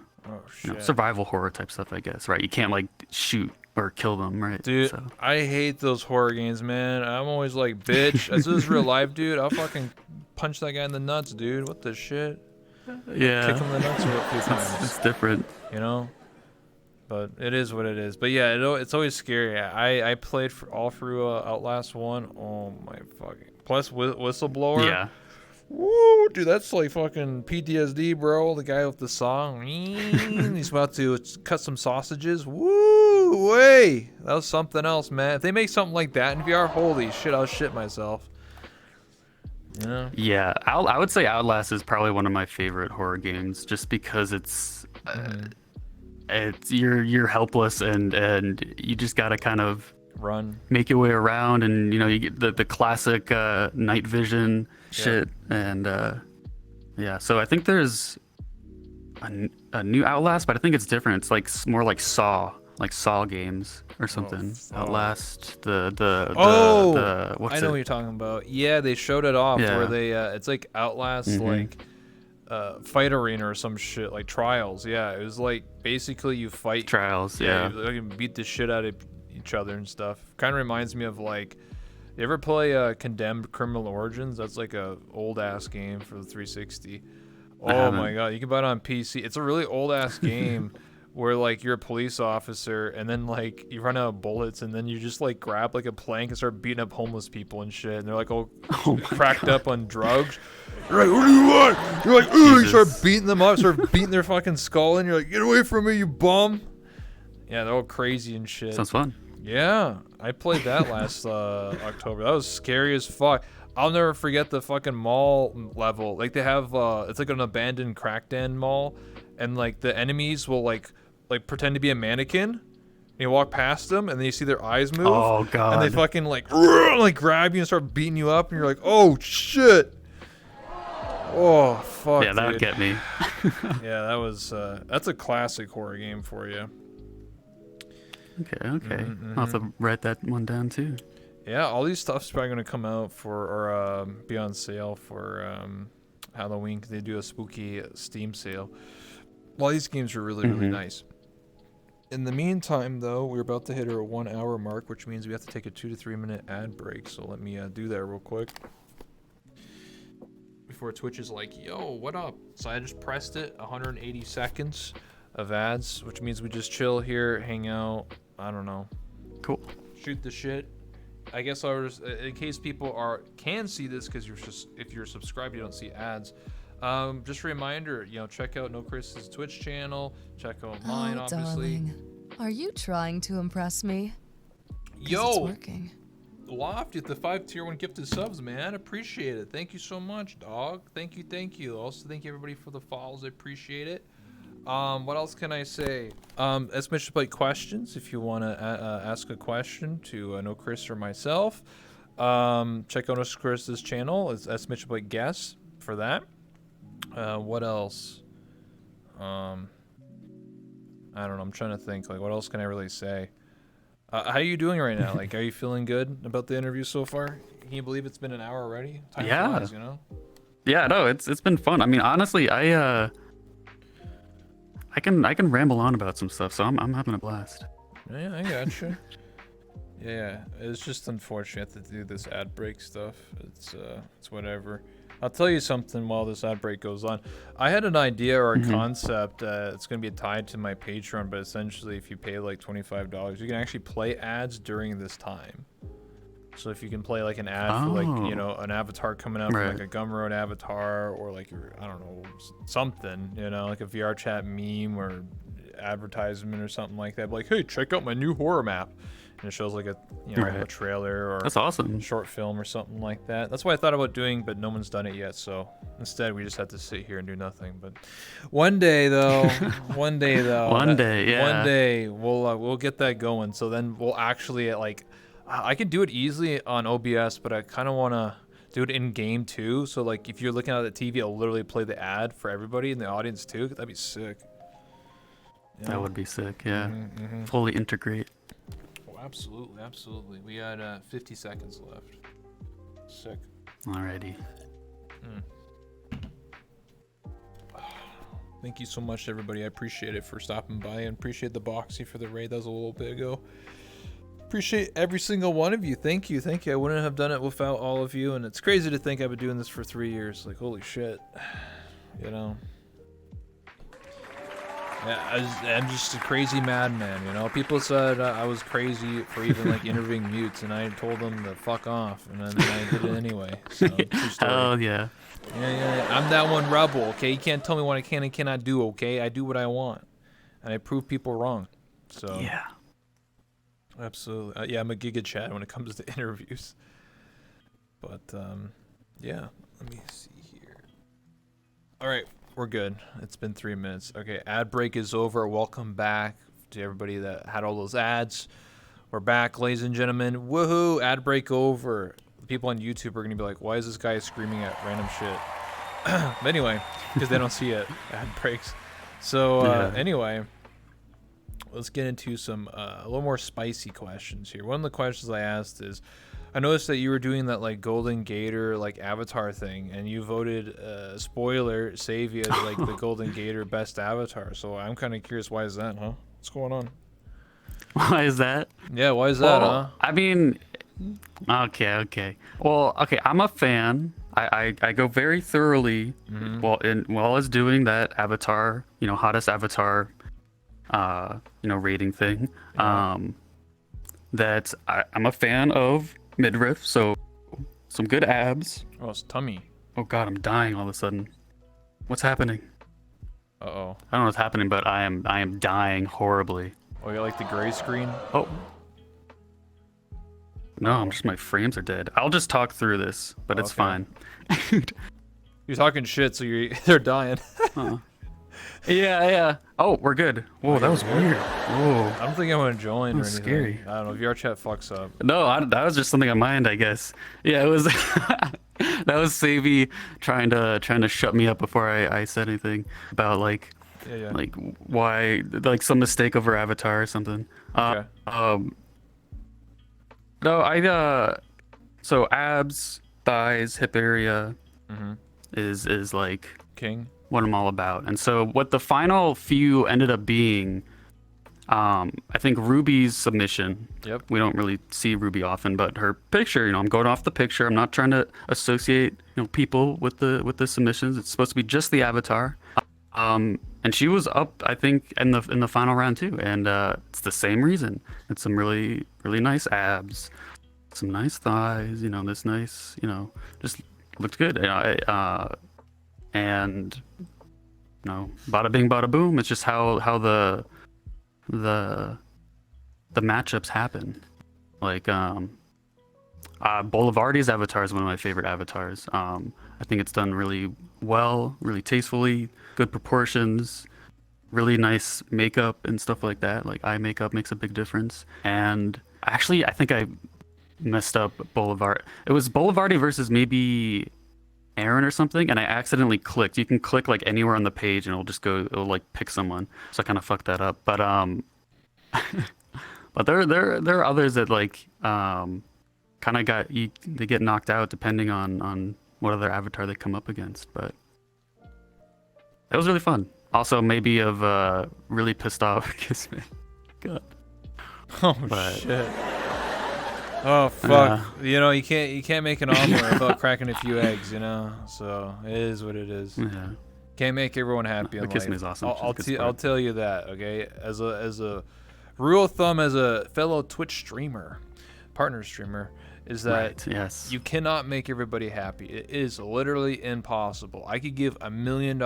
shit. survival horror type stuff, I guess. Right? You can't like shoot or kill them, right? Dude, So. I hate those horror games, man. I'm always like, bitch, as this is real life, dude, I'll fucking punch that guy in the nuts, dude. What the shit? Yeah, Kick him in the nuts a few times, it's different. you know? But it is what it is. But yeah, it's always scary. I played all through Outlast 1. Oh my fucking. Plus Whistleblower. Yeah. Woo, dude, that's like fucking PTSD, bro. The guy with the song. He's about to cut some sausages. Woo, way. That was something else, man. If they make something like that in VR, holy shit, I'll shit myself. You know? Yeah, I would say Outlast is probably one of my favorite horror games, just because it's you're helpless and you just gotta kind of Run. make your way around, and you get the classic night vision shit, and yeah. So I think there's a new Outlast, but I think it's different. It's like more like Saw games or something. Outlast the what's I know it? what you're talking about. Yeah, they showed it off Yeah. where they it's like Outlast like fight arena or some shit like Trials. Yeah, it was like basically you fight Trials. Yeah. you can beat the shit out of each other and stuff. Kind of reminds me of like You ever play Condemned Criminal Origins? That's like a old ass game for the 360. Oh my god, you can buy it on PC. It's a really old ass game where like you're a police officer and then like you run out of bullets and then you just like grab like a plank and start beating up homeless people and shit. And they're like all cracked up on drugs. You're like, what do you want? You're like, ooh, you start beating them up, start beating their fucking skull in. You're like, get away from me, you bum. Yeah, they're all crazy and shit. Sounds fun. Yeah, I played that last October. That was scary as fuck. I'll never forget the fucking mall level. Like they have, it's like an abandoned crack den mall, and like the enemies will like pretend to be a mannequin. And you walk past them, and then you see their eyes move. Oh god. And they fucking like grab you and start beating you up, and you're like, oh shit. Oh fuck. Yeah, that would get me. Yeah, that was that's a classic horror game for you. Okay. I'll have to write that one down too. Yeah, all these stuff's probably gonna come out or be on sale for Halloween because they do a spooky Steam sale. Well, these games are really nice. In the meantime, though, we're about to hit our 1 hour mark, which means we have to take a 2 to 3 minute ad break. So let me do that real quick before Twitch is like, "Yo, what up?" So I just pressed it. 180 seconds of ads, which means we just chill here, hang out. I don't know. Cool. Shoot the shit. I guess in case people can see this, because if you're subscribed, you don't see ads. Just a reminder, check out NoKris's Twitch channel. Check out mine, obviously. Darling. Are you trying to impress me? Yo, it's working. Lofty with the 5 tier 1 gifted subs, man. Appreciate it. Thank you so much, dog. Thank you. Also, thank you everybody for the follows. I appreciate it. What else can I say? As much like questions, if you want to ask a question to NoKrisss or myself, check out NoKris's channel. It's Mitch like guess for that. What else? I don't know. I'm trying to think. Like, what else can I really say? How are you doing right now? Like, are you feeling good about the interview so far? Can you believe it's been an hour already? Time flies, Yeah, no, it's been fun. I mean, honestly, I can ramble on about some stuff, so I'm having a blast. Yeah, I gotcha. Yeah, it's just unfortunate to do this ad break stuff. It's whatever. I'll tell you something while this ad break goes on. I had an idea or a concept. It's going to be tied to my Patreon, but essentially if you pay like $25, you can actually play ads during this time. So if you can play like an ad for like, an avatar coming out, like a Gumroad avatar or like I don't know, something, like a VR chat meme or advertisement or something like that. But like, hey, check out my new horror map. And it shows like a a trailer or that's awesome. Short film or something like that. That's what I thought about doing, but no one's done it yet. So instead, we just have to sit here and do nothing. But one day, yeah. One day we'll get that going. So then we'll actually I can do it easily on OBS, but I kind of want to do it in game too. So like if you're looking at the TV, I'll literally play the ad for everybody in the audience too. That'd be sick. Yeah. That would be sick. Yeah. Fully integrate. Absolutely. We had 50 seconds left. Sick. Alrighty. Thank you so much, everybody. I appreciate it for stopping by and appreciate the Boxy for the raid. That was a little bit ago. Appreciate every single one of you. Thank you. I wouldn't have done it without all of you. And it's crazy to think I've been doing this for 3 years. Like, holy shit. Yeah, I'm just a crazy madman, People said I was crazy for even like interviewing mutes, and I told them to fuck off, and then I did it anyway. So, true story. Oh yeah. Yeah. I'm that one rebel, okay? You can't tell me what I can and cannot do, okay? I do what I want, and I prove people wrong. So yeah. Absolutely. Yeah, I'm a Giga Chad when it comes to interviews. But yeah, let me see here. All right. We're good. It's been 3 minutes. Okay, ad break is over. Welcome back to everybody that had all those ads. We're back, ladies and gentlemen. Woohoo! Ad break over. The people on YouTube are going to be like, why is this guy screaming at random shit? But anyway, because they don't see it. Ad breaks. So anyway, let's get into some a little more spicy questions here. One of the questions I asked is, I noticed that you were doing that like Golden Gator like avatar thing, and you voted spoiler Savia as like the Golden Gator best avatar. So I'm kind of curious, why is that, huh? What's going on? Why is that? Yeah, why is that, huh? I mean, Okay. Well, okay, I'm a fan. I go very thoroughly while I was doing that Avatar, hottest Avatar, rating thing. Yeah. That I'm a fan of midriff, so some good abs. Oh, it's tummy. Oh God, I'm dying all of a sudden. What's happening? Uh-oh. I don't know what's happening, but I am dying horribly. Oh, you like the gray screen? Oh. No, my frames are dead. I'll just talk through this, but it's Okay. fine. You're talking shit, so they're dying. Yeah. Oh, we're good. Whoa, that was weird. Whoa. I don't think I want to join or That's anything. scary. I don't know. VR chat fucks up. No, that was just something on my end, I guess. Yeah, it was. That was Savy trying to shut me up before I said anything about like why some mistake over Avatar or something. Okay. No, so abs, thighs, hip area Mm-hmm. is like King. what I'm all about. And so what the final few ended up being, I think Ruby's submission. Yep. We don't really see Ruby often, but her picture, I'm going off the picture. I'm not trying to associate, people with the submissions. It's supposed to be just the avatar. And she was up, I think, in the final round too. And it's the same reason. It's some really, really nice abs, some nice thighs, this nice, just looked good. And bada bing, bada boom. It's just how the matchups happen. Like Bolivardi's avatar is one of my favorite avatars. I think it's done really well, really tastefully, good proportions, really nice makeup and stuff like that. Like eye makeup makes a big difference. And actually, I think I messed up Bolivard. It was Bolivardi versus maybe Aaron or something, and I accidentally clicked. You can click like anywhere on the page and it'll like pick someone. So I kind of fucked that up. But but there are others that like kind of they get knocked out depending on what other avatar they come up against. But that was really fun. Also maybe of really pissed off Kismet. God. Oh But- shit. Oh fuck. You can't make an omelet without cracking a few eggs, So it is what it is. Yeah. Can't make everyone happy in But life. Kismet is awesome. She's a good I'll sport. tell you that, okay? As a rule of thumb, as a fellow Twitch streamer, partner streamer, is that Right, yes. you cannot make everybody happy. It is literally impossible. I could give $1 million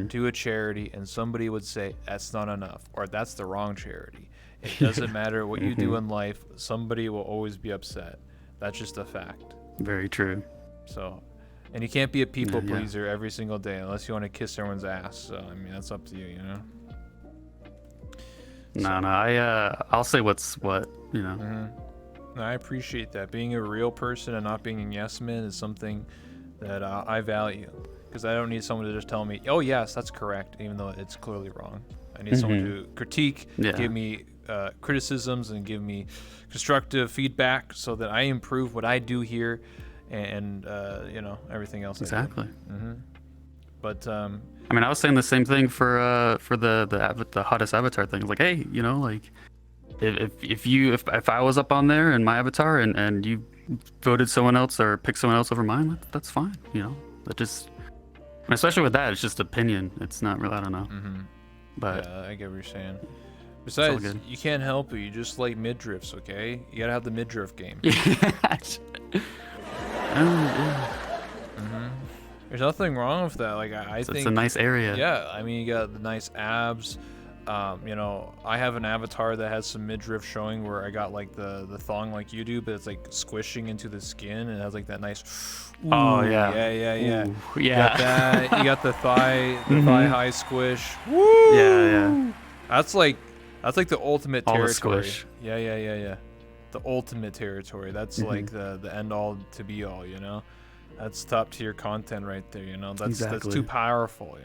to a charity and somebody would say that's not enough, or that's the wrong charity. It doesn't matter what you do in life, somebody will always be upset. That's just a fact. Very true. So, and you can't be a people Yeah. pleaser every single day unless you want to kiss everyone's ass. So, I mean, that's up to you, No, I'll say what's what, No, I appreciate that. Being a real person and not being a yes man is something that I value, because I don't need someone to just tell me, oh yes, that's correct, even though it's clearly wrong. I need someone to critique, Yeah. give me criticisms, and give me constructive feedback so that I improve what I do here, and everything else. Exactly. But I mean, I was saying the same thing for the hottest avatar thing. It's like, hey, like if I was up on there in my avatar and you voted someone else or picked someone else over mine, that's fine. That just, and especially with that, it's just opinion. It's not really, I don't know. But yeah, I get what you're saying. all Besides, good. you can't help it. You just like midriffs, okay? You gotta have the midriff game. There's nothing wrong with that. Like I think it's a nice area. Yeah, I mean, you got the nice abs. I have an avatar that has some midriff showing where I got like the thong like you do, but it's like squishing into the skin and it has like that nice. Oh yeah. Yeah. Ooh, You yeah. got that. You got the thigh high squish. Yeah. That's like the ultimate All the territory. squish. Yeah. The ultimate territory. That's like the end all to be all, That's top tier content right there, That's Exactly. too powerful,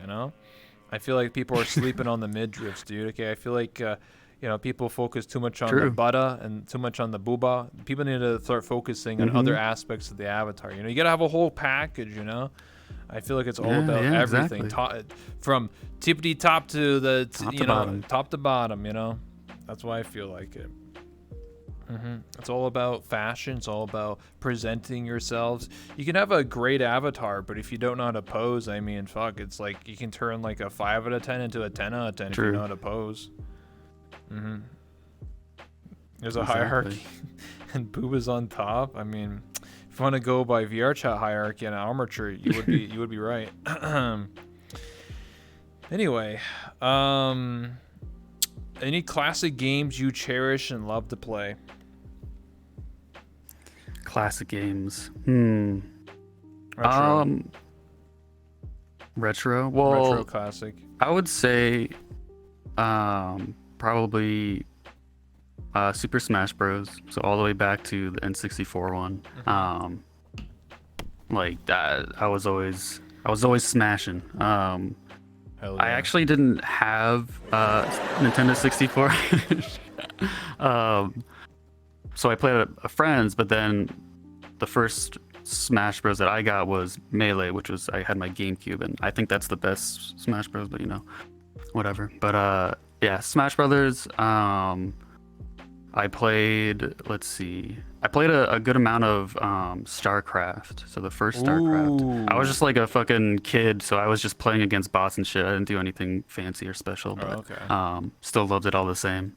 I feel like people are sleeping on the midriffs, dude. Okay, I feel like people focus too much on the True. butta and too much on the booba. People need to start focusing on other aspects of the avatar. You gotta have a whole package, I feel like it's all about everything, exactly. from tippity top to the Top to bottom. top to bottom. That's why I feel like it. It's all about fashion. It's all about presenting yourselves. You can have a great avatar, but if you don't know how to pose, I mean, fuck, it's like you can turn like a 5 out of 10 into a 10 out of 10 True. if you know how to pose. There's a Exactly. hierarchy, and boob is on top. I mean, if you want to go by VR chat hierarchy and armature, you would be right. Anyway, any classic games you cherish and love to play? Classic games. Retro. Retro. Well, Retro classic. I would say probably Super Smash Bros. So all the way back to the N64 one. Like that, I was always smashing. Hell yeah. I actually didn't have Nintendo 64. So I played at a friend's, but then the first Smash Bros that I got was Melee, which was I had my GameCube, and I think that's the best Smash Bros, but whatever. But yeah, Smash Brothers. I played, let's see, I played a good amount of StarCraft. So the first StarCraft. I was just like a fucking kid, so I was just playing against bots and shit. I didn't do anything fancy or special, but still loved it all the same.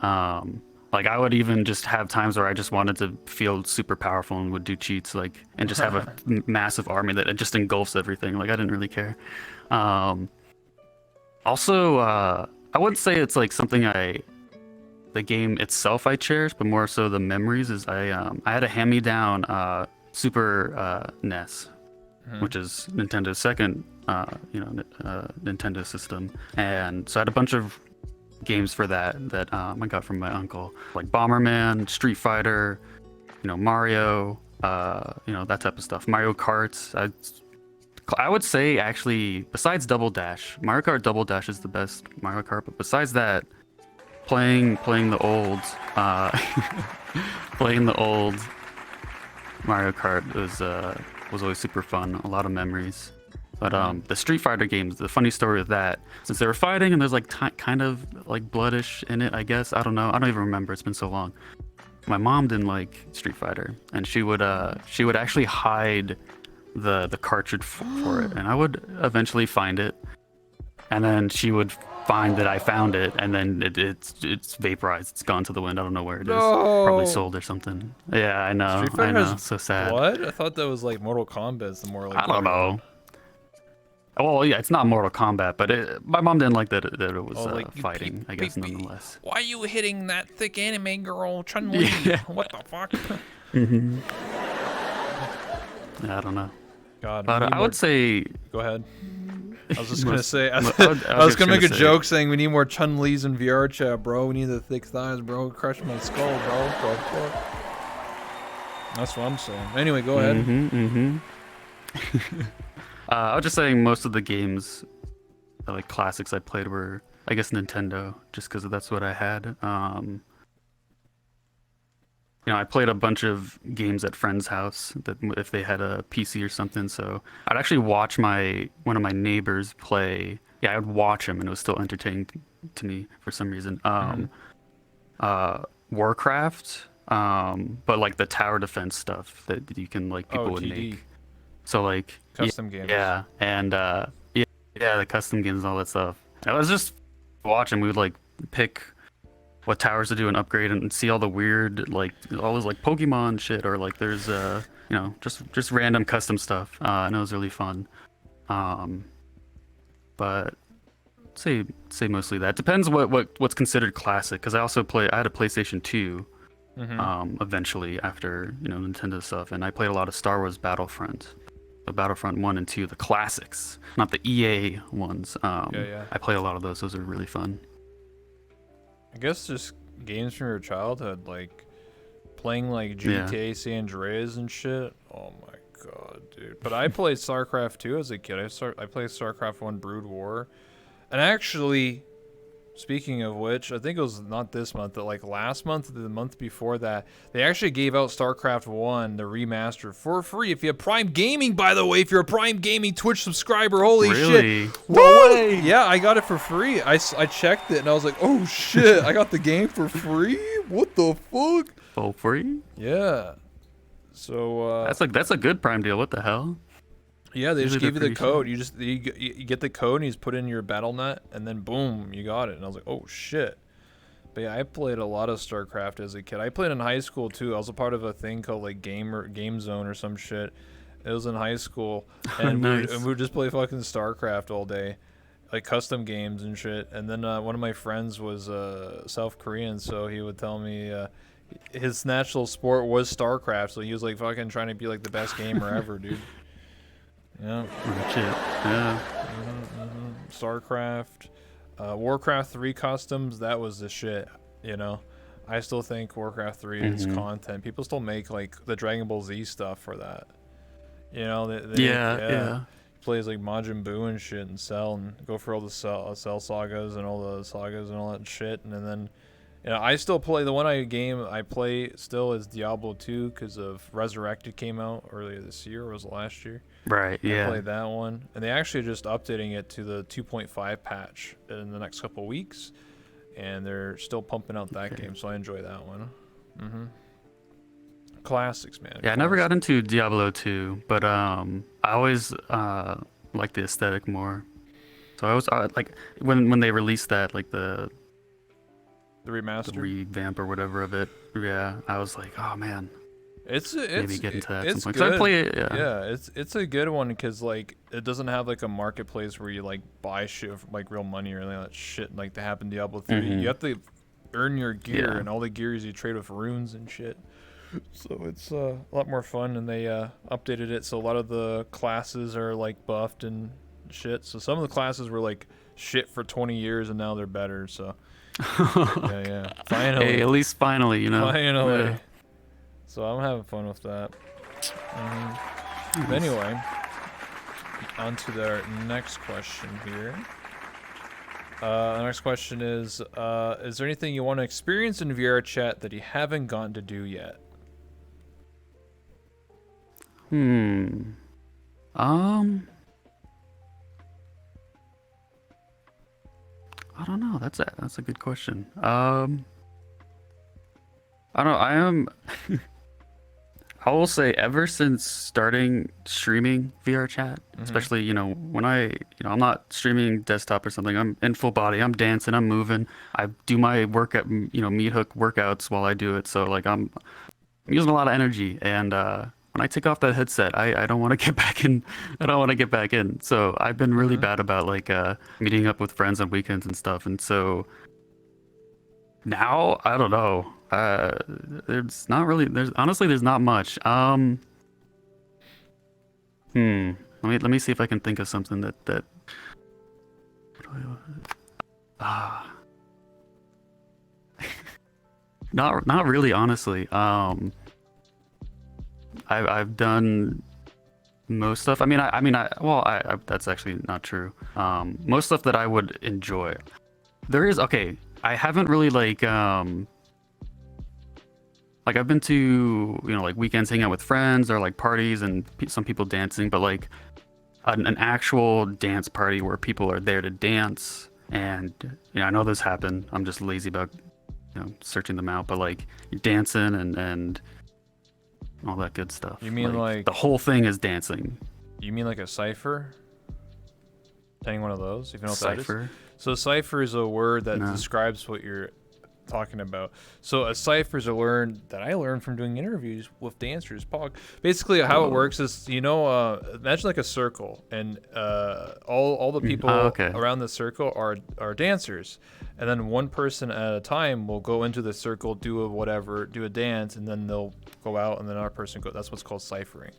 Like I would even just have times where I just wanted to feel super powerful and would do cheats, like, and just have a massive army that just engulfs everything. Like I didn't really care. Also, I wouldn't say it's like something the game itself I cherish, but more so the memories. Is I had a hand-me-down Super NES, which is Nintendo's second Nintendo system, and so I had a bunch of games for that I got from my uncle, like Bomberman, Street Fighter, Mario, that type of stuff. Mario Kart. I would say actually, besides Double Dash, Mario Kart Double Dash is the best Mario Kart. But besides that, playing the old Mario Kart was always super fun. A lot of memories. But the Street Fighter games, the funny story of that, since they were fighting and there's like kind of like bloodish in it, I guess. I don't know. I don't even remember. It's been so long. My mom didn't like Street Fighter, and she would actually hide the cartridge for it, and I would eventually find it, and then she would find that I found it, and then it's vaporized. It's gone to the wind. I don't know where it is. Probably sold or something. Yeah, I know. Street Fighter I know. has So sad. What? I thought that was like Mortal Kombat. It's the more like. I don't know. Well, yeah, it's not Mortal Kombat, but my mom didn't like that it was like, fighting, I guess, nonetheless. Why are you hitting that thick anime girl, Chun-Li? Yeah. What the fuck? Yeah, I don't know. God, But I would say... Go ahead. I was just gonna say. I I was gonna make a joke saying we need more Chun-Li's in VR chat, bro. We need the thick thighs, bro. Crush my skull, bro. That's what I'm saying. Anyway, go ahead. I was just saying most of the games, like classics I played were, I guess, Nintendo, just because that's what I had. I played a bunch of games at friends' house that if they had a PC or something. So I'd actually watch one of my neighbors play. Yeah, I would watch him, and it was still entertaining to me for some reason. Warcraft, but like the tower defense stuff that you can people would TD. make. So like Custom games. Yeah, and the custom games and all that stuff. I was just watching. We would like pick what towers to do and upgrade and see all the weird all this Pokemon shit, or like there's just random custom stuff. And it was really fun. But say mostly that. Depends what's considered classic, because I had a PlayStation 2 eventually after Nintendo stuff, and I played a lot of Star Wars Battlefront. The Battlefront 1 and 2, the classics, not the EA ones. Yeah. I played a lot of those. Those are really fun. I guess just games from your childhood, like playing like GTA San Andreas and shit. Oh my god, dude. But I played StarCraft 2 as a kid. I played StarCraft 1 Brood War. And actually, speaking of which, I think it was not this month, but like last month or the month before that, they actually gave out StarCraft 1, the remaster, for free. If you have Prime Gaming, by the way, if you're a Prime Gaming Twitch subscriber, holy Really? shit. No way. Yeah, I got it for free. I checked it and I was like, oh shit, I got the game for free? What the fuck? Oh, free? Yeah. So That's a good Prime deal. What the hell? yeah, they just Usually gave you the they're code. pretty You get the code and you just put it in your BattleNet, and then boom, you got it. And I was like, oh shit. But yeah, I played a lot of StarCraft as a kid. I played in high school too. I was a part of a thing called like Game Zone or some shit. It was in high school, and Nice. we would just play fucking StarCraft all day, like custom games and shit. And then one of my friends was South Korean, so he would tell me his national sport was StarCraft. So he was like fucking trying to be like the best gamer ever, dude. Yeah. Oh, shit. Yeah. StarCraft, Warcraft 3 customs, that was the shit, you know. I still think Warcraft 3 is content. People still make like the Dragon Ball Z stuff for that. You know, Yeah. plays like Majin Buu and shit and Cell and go for all the Cell sagas and all the sagas and all that shit. And then you know, I still play the one I play still is Diablo 2 because of Resurrected came out earlier this year, or was it last year? Right. Yeah. I played that one, and they actually just updating it to the 2.5 patch in the next couple weeks, and they're still pumping out that game, so I enjoy that one. Classics, man. Yeah, I never got into Diablo 2, but I always liked the aesthetic more. So I was like when they released that, like the remaster, revamp or whatever of it. Yeah, I was like, oh man, it's maybe get into that at some point. good. 'Cause I play it. Yeah. Yeah, it's a good one because like it doesn't have like a marketplace where you like buy shit for like real money or anything like that shit like that happened in Diablo 3. You have to earn your gear, and all the gears you trade with runes and shit. So it's a lot more fun, and they updated it so a lot of the classes are like buffed and shit. So some of the classes were like shit for 20 years, and now they're better. So yeah, finally. Hey, at least finally, you know. Finally. Yeah. So I'm having fun with that. But anyway, on to the next question here. The next question is there anything you want to experience in VR chat that you haven't gotten to do yet? I don't know. That's a good question. I don't know. I am. I will say, ever since starting streaming VR chat, especially when I'm not streaming desktop or something. I'm in full body. I'm dancing. I'm moving. I do my workout, meat hook workouts while I do it. So like I'm using a lot of energy, and when I take off that headset, I don't want to get back in. I don't want to get back in. So I've been really bad about like meeting up with friends on weekends and stuff. And so now I don't know. There's not really. There's not much. Let me see if I can think of something that. Not really, honestly. I've done most stuff. I mean, that's actually not true. Most stuff that I would enjoy. There is, okay, I haven't really like I've been to, like weekends hanging out with friends or like parties and some people dancing, but like an actual dance party where people are there to dance. And, I know this happened. I'm just lazy about, searching them out, but like you're dancing and all that good stuff. You mean like the whole thing is dancing? You mean like a cipher? Any one of those? If you know what that is? Cipher? So cipher is a word that describes what you're talking about. So a cipher is a word that I learned from doing interviews with dancers. Basically, how it works is, imagine like a circle, and all the people around the circle are dancers, and then one person at a time will go into the circle, do a dance, and then they'll go out, and then another person go. That's what's called ciphering.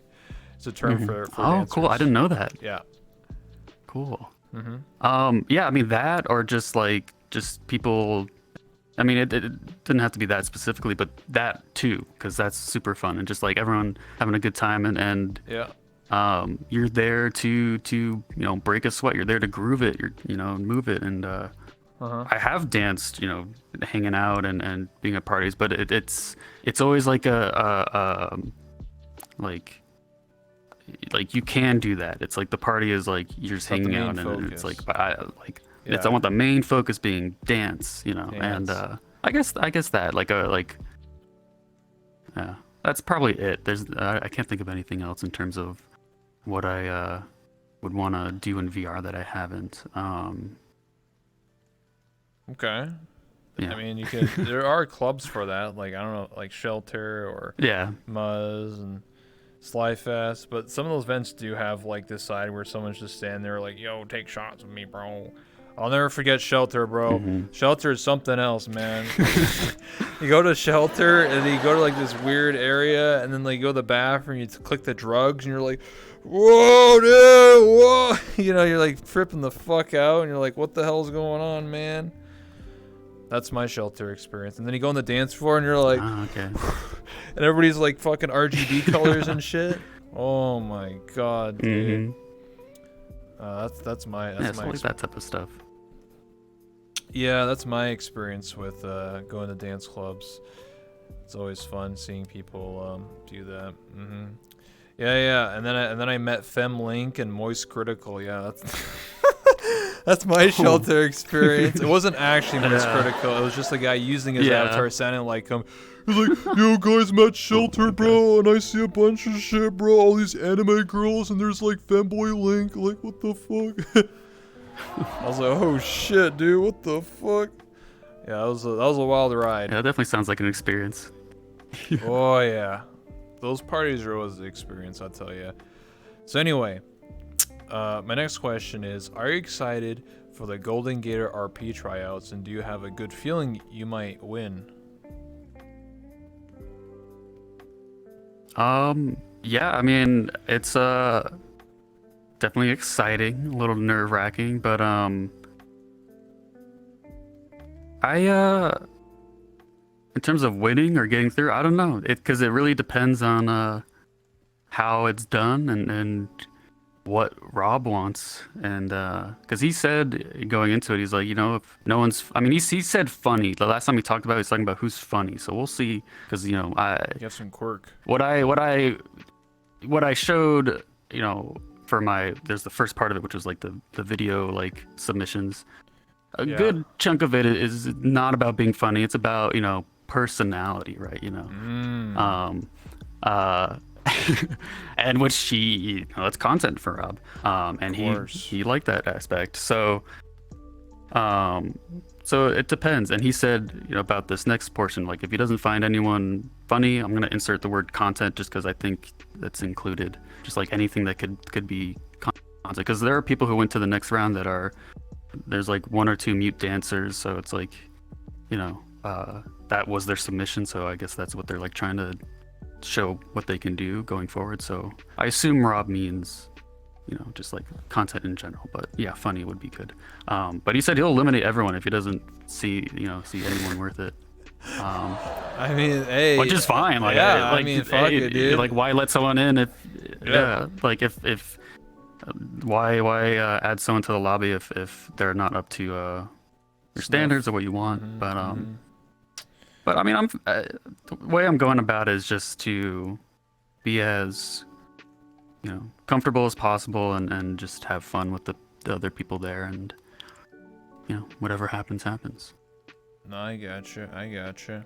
It's a term for dancers. Cool! I didn't know that. Yeah. Cool. Yeah, I mean that, or just people. I mean, it didn't have to be that specifically, but that too, because that's super fun and just like everyone having a good time and you're there to break a sweat. You're there to groove it. Move it. And I have danced, hanging out and being at parties, but it's always like like you can do that. It's like the party is like you're just hanging out, and it's like I want the main focus being dance, and I guess that yeah, that's probably it. I can't think of anything else in terms of what I would want to do in VR that I haven't. Okay. Yeah. I mean, you could. There are clubs for that, like I don't know, like Shelter or Yeah. Muzz and Slyfest. But some of those events do have like this side where someone's just standing there, like, "Yo, take shots with me, bro." I'll never forget Shelter, bro. Mhm. Shelter is something else, man. You go to Shelter and you go to like this weird area, and then like you go to the bathroom, you click the drugs, and you're like, "Whoa, dude, whoa!" You know, you're like tripping the fuck out, and you're like, "What the hell's going on, man?" That's my Shelter experience. And then you go on the dance floor, and you're like, Okay. and everybody's like fucking RGB colors and shit. Oh my god, dude. That's my Yeah, so like that type of stuff. Yeah, that's my experience with going to dance clubs. It's always fun seeing people do that. Yeah, and then I met FemLink and Moist Critical. Yeah, that's that's my Shelter experience. It wasn't actually Moist Critical. It was just a guy using his avatar sounding like him. He's like, "Yo, guys, I'm at Shelter, bro, and I see a bunch of shit, bro. All these anime girls, and there's like Femboy Link. Like, what the fuck?" I was like, "Oh shit, dude, what the fuck?" Yeah, that was a wild ride. Yeah, that definitely sounds like an experience. Oh yeah, those parties are always the experience, I'll tell you. So anyway, my next question is: are you excited for the Golden Gator RP tryouts, and do you have a good feeling you might win? Yeah, I mean, it's definitely exciting, a little nerve-wracking, but in terms of winning or getting through, I don't know. Because it really depends on how it's done and what Rob wants. And because he said going into it, he's like, if no one's, I mean, he said funny. The last time he talked about it, he was talking about who's funny. So we'll see. Because You have some quirk. what I showed, for there's the first part of it, which was like the video like submissions. A good chunk of it is not about being funny. It's about, personality, right? And which it's content for Rob. And he liked that aspect. So it depends. And he said, about this next portion, like if he doesn't find anyone funny, I'm gonna insert the word content just because I think that's included. Just like anything that could be content. Because there are people who went to the next round there's like one or two mute dancers, so it's like, that was their submission. So I guess that's what they're like trying to show what they can do going forward. So I assume Rob means just like content in general, but yeah, funny would be good. But he said he'll eliminate everyone if he doesn't see anyone worth it. I mean, hey, which is fine. Like, yeah, I mean, fuck it, dude. Like, why let someone in if why add someone to the lobby if they're not up to your standards or what you want? But I mean, the way I'm going about it is just to be as comfortable as possible and just have fun with the other people there, and whatever happens. No, I gotcha.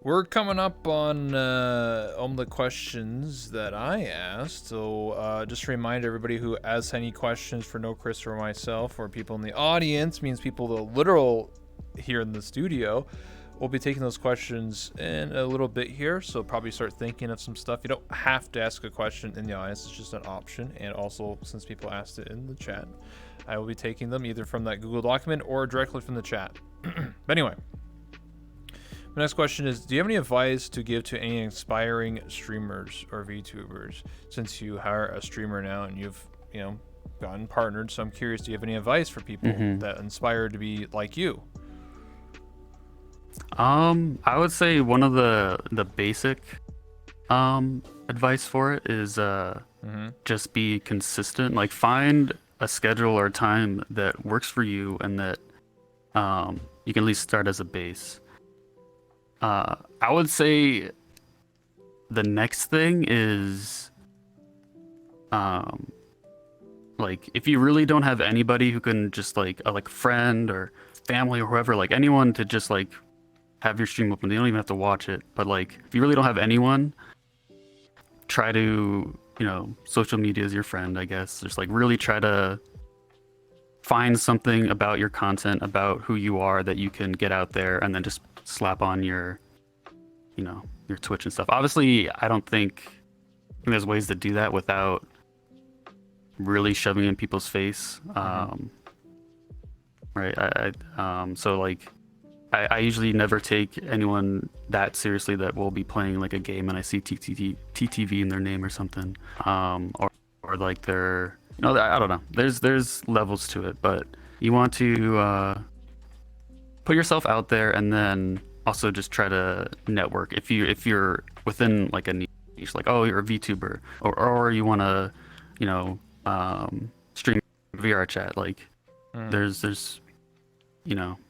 We're coming up on the questions that I asked, so just to remind everybody who has any questions for NoKrisss or myself, or people in the audience, means people the literal here in the studio, we'll be taking those questions in a little bit here, so probably start thinking of some stuff. You don't have to ask a question in the audience, it's just an option. And also, since people asked it in the chat, I will be taking them either from that Google document or directly from the chat. But anyway, my next question is, do you have any advice to give to any aspiring streamers or VTubers, since you hire a streamer now and you've gotten partnered? So I'm curious, do you have any advice for people that inspire to be like you? I would say one of the basic advice for it is just be consistent. Like, find a schedule or time that works for you and that you can at least start as a base. I would say the next thing is like if you really don't have anybody who can just like a friend or family or whoever, like anyone to just like have your stream open. They don't even have to watch it. But like if you really don't have anyone, try to, social media is your friend, I guess. Just like really try to find something about your content, about who you are that you can get out there, and then just slap on your Twitch and stuff. Obviously, I think there's ways to do that without really shoving in people's face. Right. So like I usually never take anyone that seriously that will be playing like a game and I see TTV in their name or something, or like they're, I don't know. There's levels to it, but you want to put yourself out there and then also just try to network. If you're within like a niche, like you're a VTuber, or you want to, stream VR chat, like there's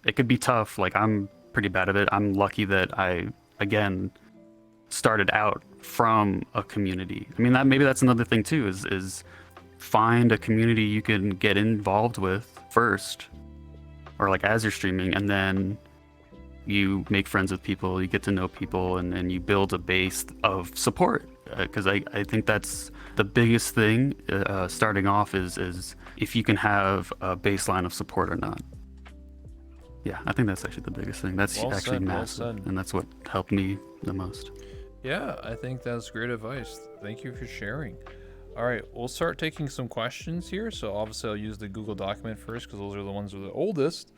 it could be tough. Like I'm pretty bad at it. I'm lucky that I again started out from a community. I mean, maybe that's another thing too, is find a community you can get involved with first, or like as you're streaming, and then you make friends with people, you get to know people, and then you build a base of support. Because I think that's the biggest thing starting off is if you can have a baseline of support or not. Yeah, I think that's actually the biggest thing. That's actually massive, and that's what helped me the most. Yeah, I think that's great advice. Thank you for sharing. All right, we'll start taking some questions here. So obviously I'll use the Google document first because those are the ones that are the oldest.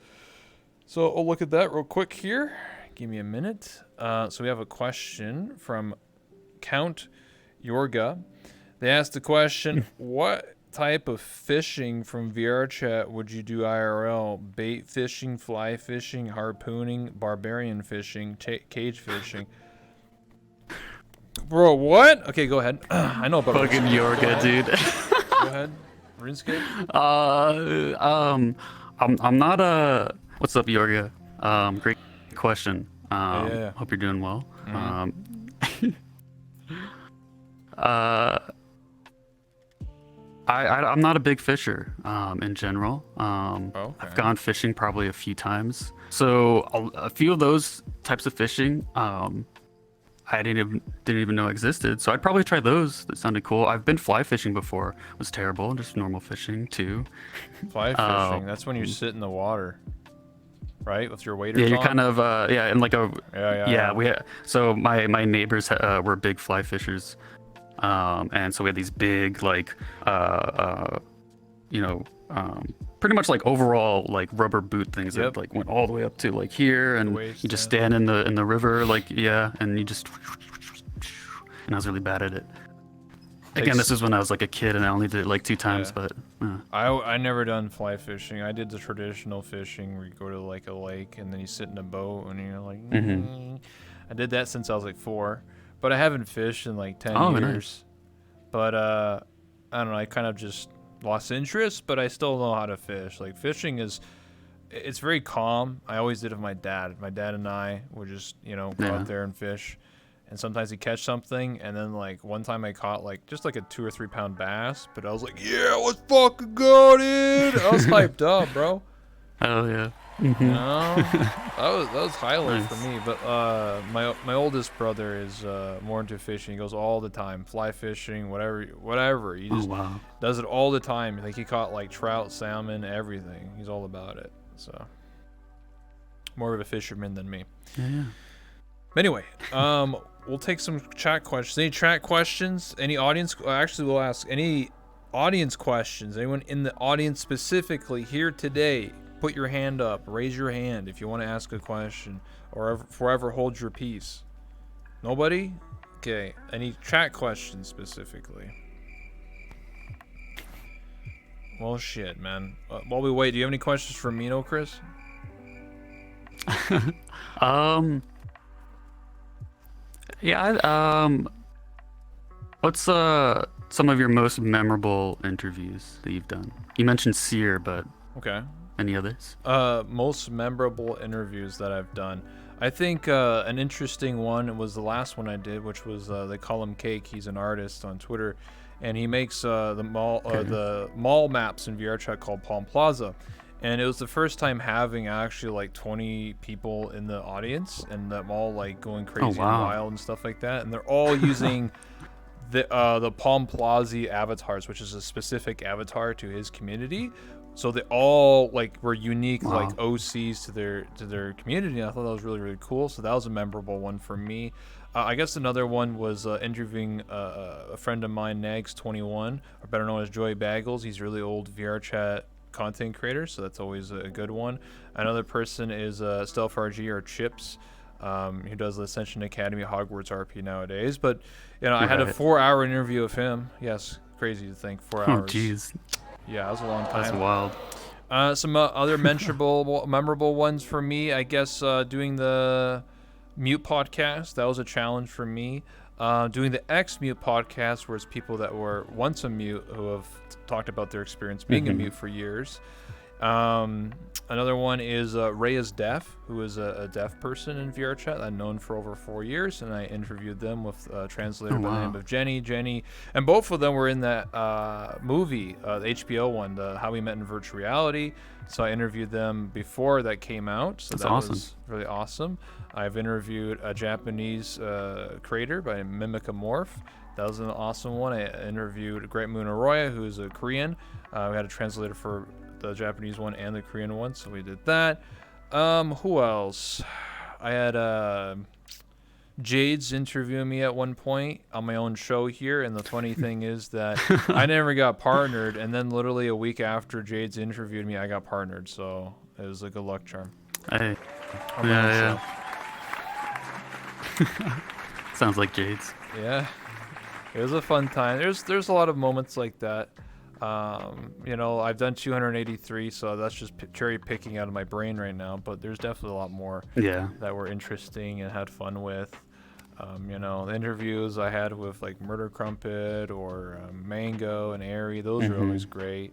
So I'll look at that real quick here. Give me a minute. So we have a question from Count Yorga. They asked the question, what type of fishing from VR chat would you do IRL? Bait fishing, fly fishing, harpooning, barbarian fishing, cage fishing? Bro, what? Okay, go ahead. I know about fucking Yorga, dude. Go ahead. RuneScape? I'm not a... What's up, Yorga? Great question. Yeah. Hope you're doing well. I'm not a big fisher in general. Okay. I've gone fishing probably a few times. So a few of those types of fishing I didn't even know existed. So I'd probably try those. That sounded cool. I've been fly fishing before. It was terrible. Just normal fishing too. Fly fishing. That's when you sit in the water, right, with your waders Yeah, you're on? kind of in like a Yeah. So my neighbors were big fly fishers, and so we had these big pretty much like overall like rubber boot things that like went all the way up to like here, and you just stand in the river and you just, and I was really bad at it. Again, this is when I was like a kid and I only did it like 2 times, but I never done fly fishing. I did the traditional fishing where you go to like a lake and then you sit in a boat and you're like I did that since I was like 4, but I haven't fished in like 10 years. Nice. But I don't know, I kind of just lost interest, but I still know how to fish. Like fishing it's very calm. I always did it with my dad. My dad and I would just, go out there and fish. And sometimes he'd catch something, and then like one time I caught like just like a 2 or 3 pound bass, but I was like, yeah, let's fucking go, dude. I was hyped up, bro. Oh yeah. That was highlight for me. But my oldest brother is more into fishing. He goes all the time, fly fishing, whatever. He just does it all the time. Like he caught like trout, salmon, everything. He's all about it. So more of a fisherman than me. Yeah. Anyway, we'll take some chat questions. Any chat questions? Any audience? Actually, we'll ask any audience questions. Anyone in the audience specifically here today? Put your hand up. Raise your hand if you want to ask a question, or forever hold your peace. Nobody? Okay. Any chat questions specifically? Well, shit, man. While we wait, do you have any questions for me, NoKrisss? Yeah. What's some of your most memorable interviews that you've done? You mentioned Seer, but okay. Any others? Most memorable interviews that I've done. I think an interesting one was the last one I did, which was they call him Cake. He's an artist on Twitter, and he makes the mall maps in VRChat called Palm Plaza. And it was the first time having actually like 20 people in the audience and them all like going crazy and wild and stuff like that. And they're all using the Palm Plaza avatars, which is a specific avatar to his community. So they all like were unique like OCs to their community. And I thought that was really, really cool. So that was a memorable one for me. I guess another one was interviewing a friend of mine, Nags21, or better known as Joey Bagels. He's a really old VRChat content creator, so that's always a good one. Another person is Stealth RG or Chips, who does the Ascension Academy Hogwarts RP nowadays. But I had a 4-hour interview of him. Yes, crazy to think 4 hours. Oh jeez. Yeah, that was a long time. That's wild. Some other memorable ones for me, I guess, doing the Mute podcast. That was a challenge for me. Doing the X-Mute podcast, where it's people that were once a mute who have talked about their experience being a mute for years. Another one is Ray is Deaf, who is a deaf person in VRChat I've known for over 4 years, and I interviewed them with a translator by the name of Jenny, and both of them were in that movie, the HBO one, the How We Met in Virtual Reality. So I interviewed them before that came out. So that was really awesome. I've interviewed a Japanese creator by Mimicamorph. That was an awesome one. I interviewed Great Moon Arroyo, who's a Korean. We had a translator for the Japanese one and the Korean one, so we did that. Who else? I had Jade's interviewing me at one point on my own show here, and the funny thing is that I never got partnered, and then literally a week after Jade's interviewed me, I got partnered, so it was a good luck charm. Hey. Yeah. Sounds like Jade's. Yeah. It was a fun time. There's a lot of moments like that. I've done 283, so that's just cherry picking out of my brain right now, but there's definitely a lot more that were interesting and had fun with. The interviews I had with like Murder Crumpet or Mango and Airy, those are always great.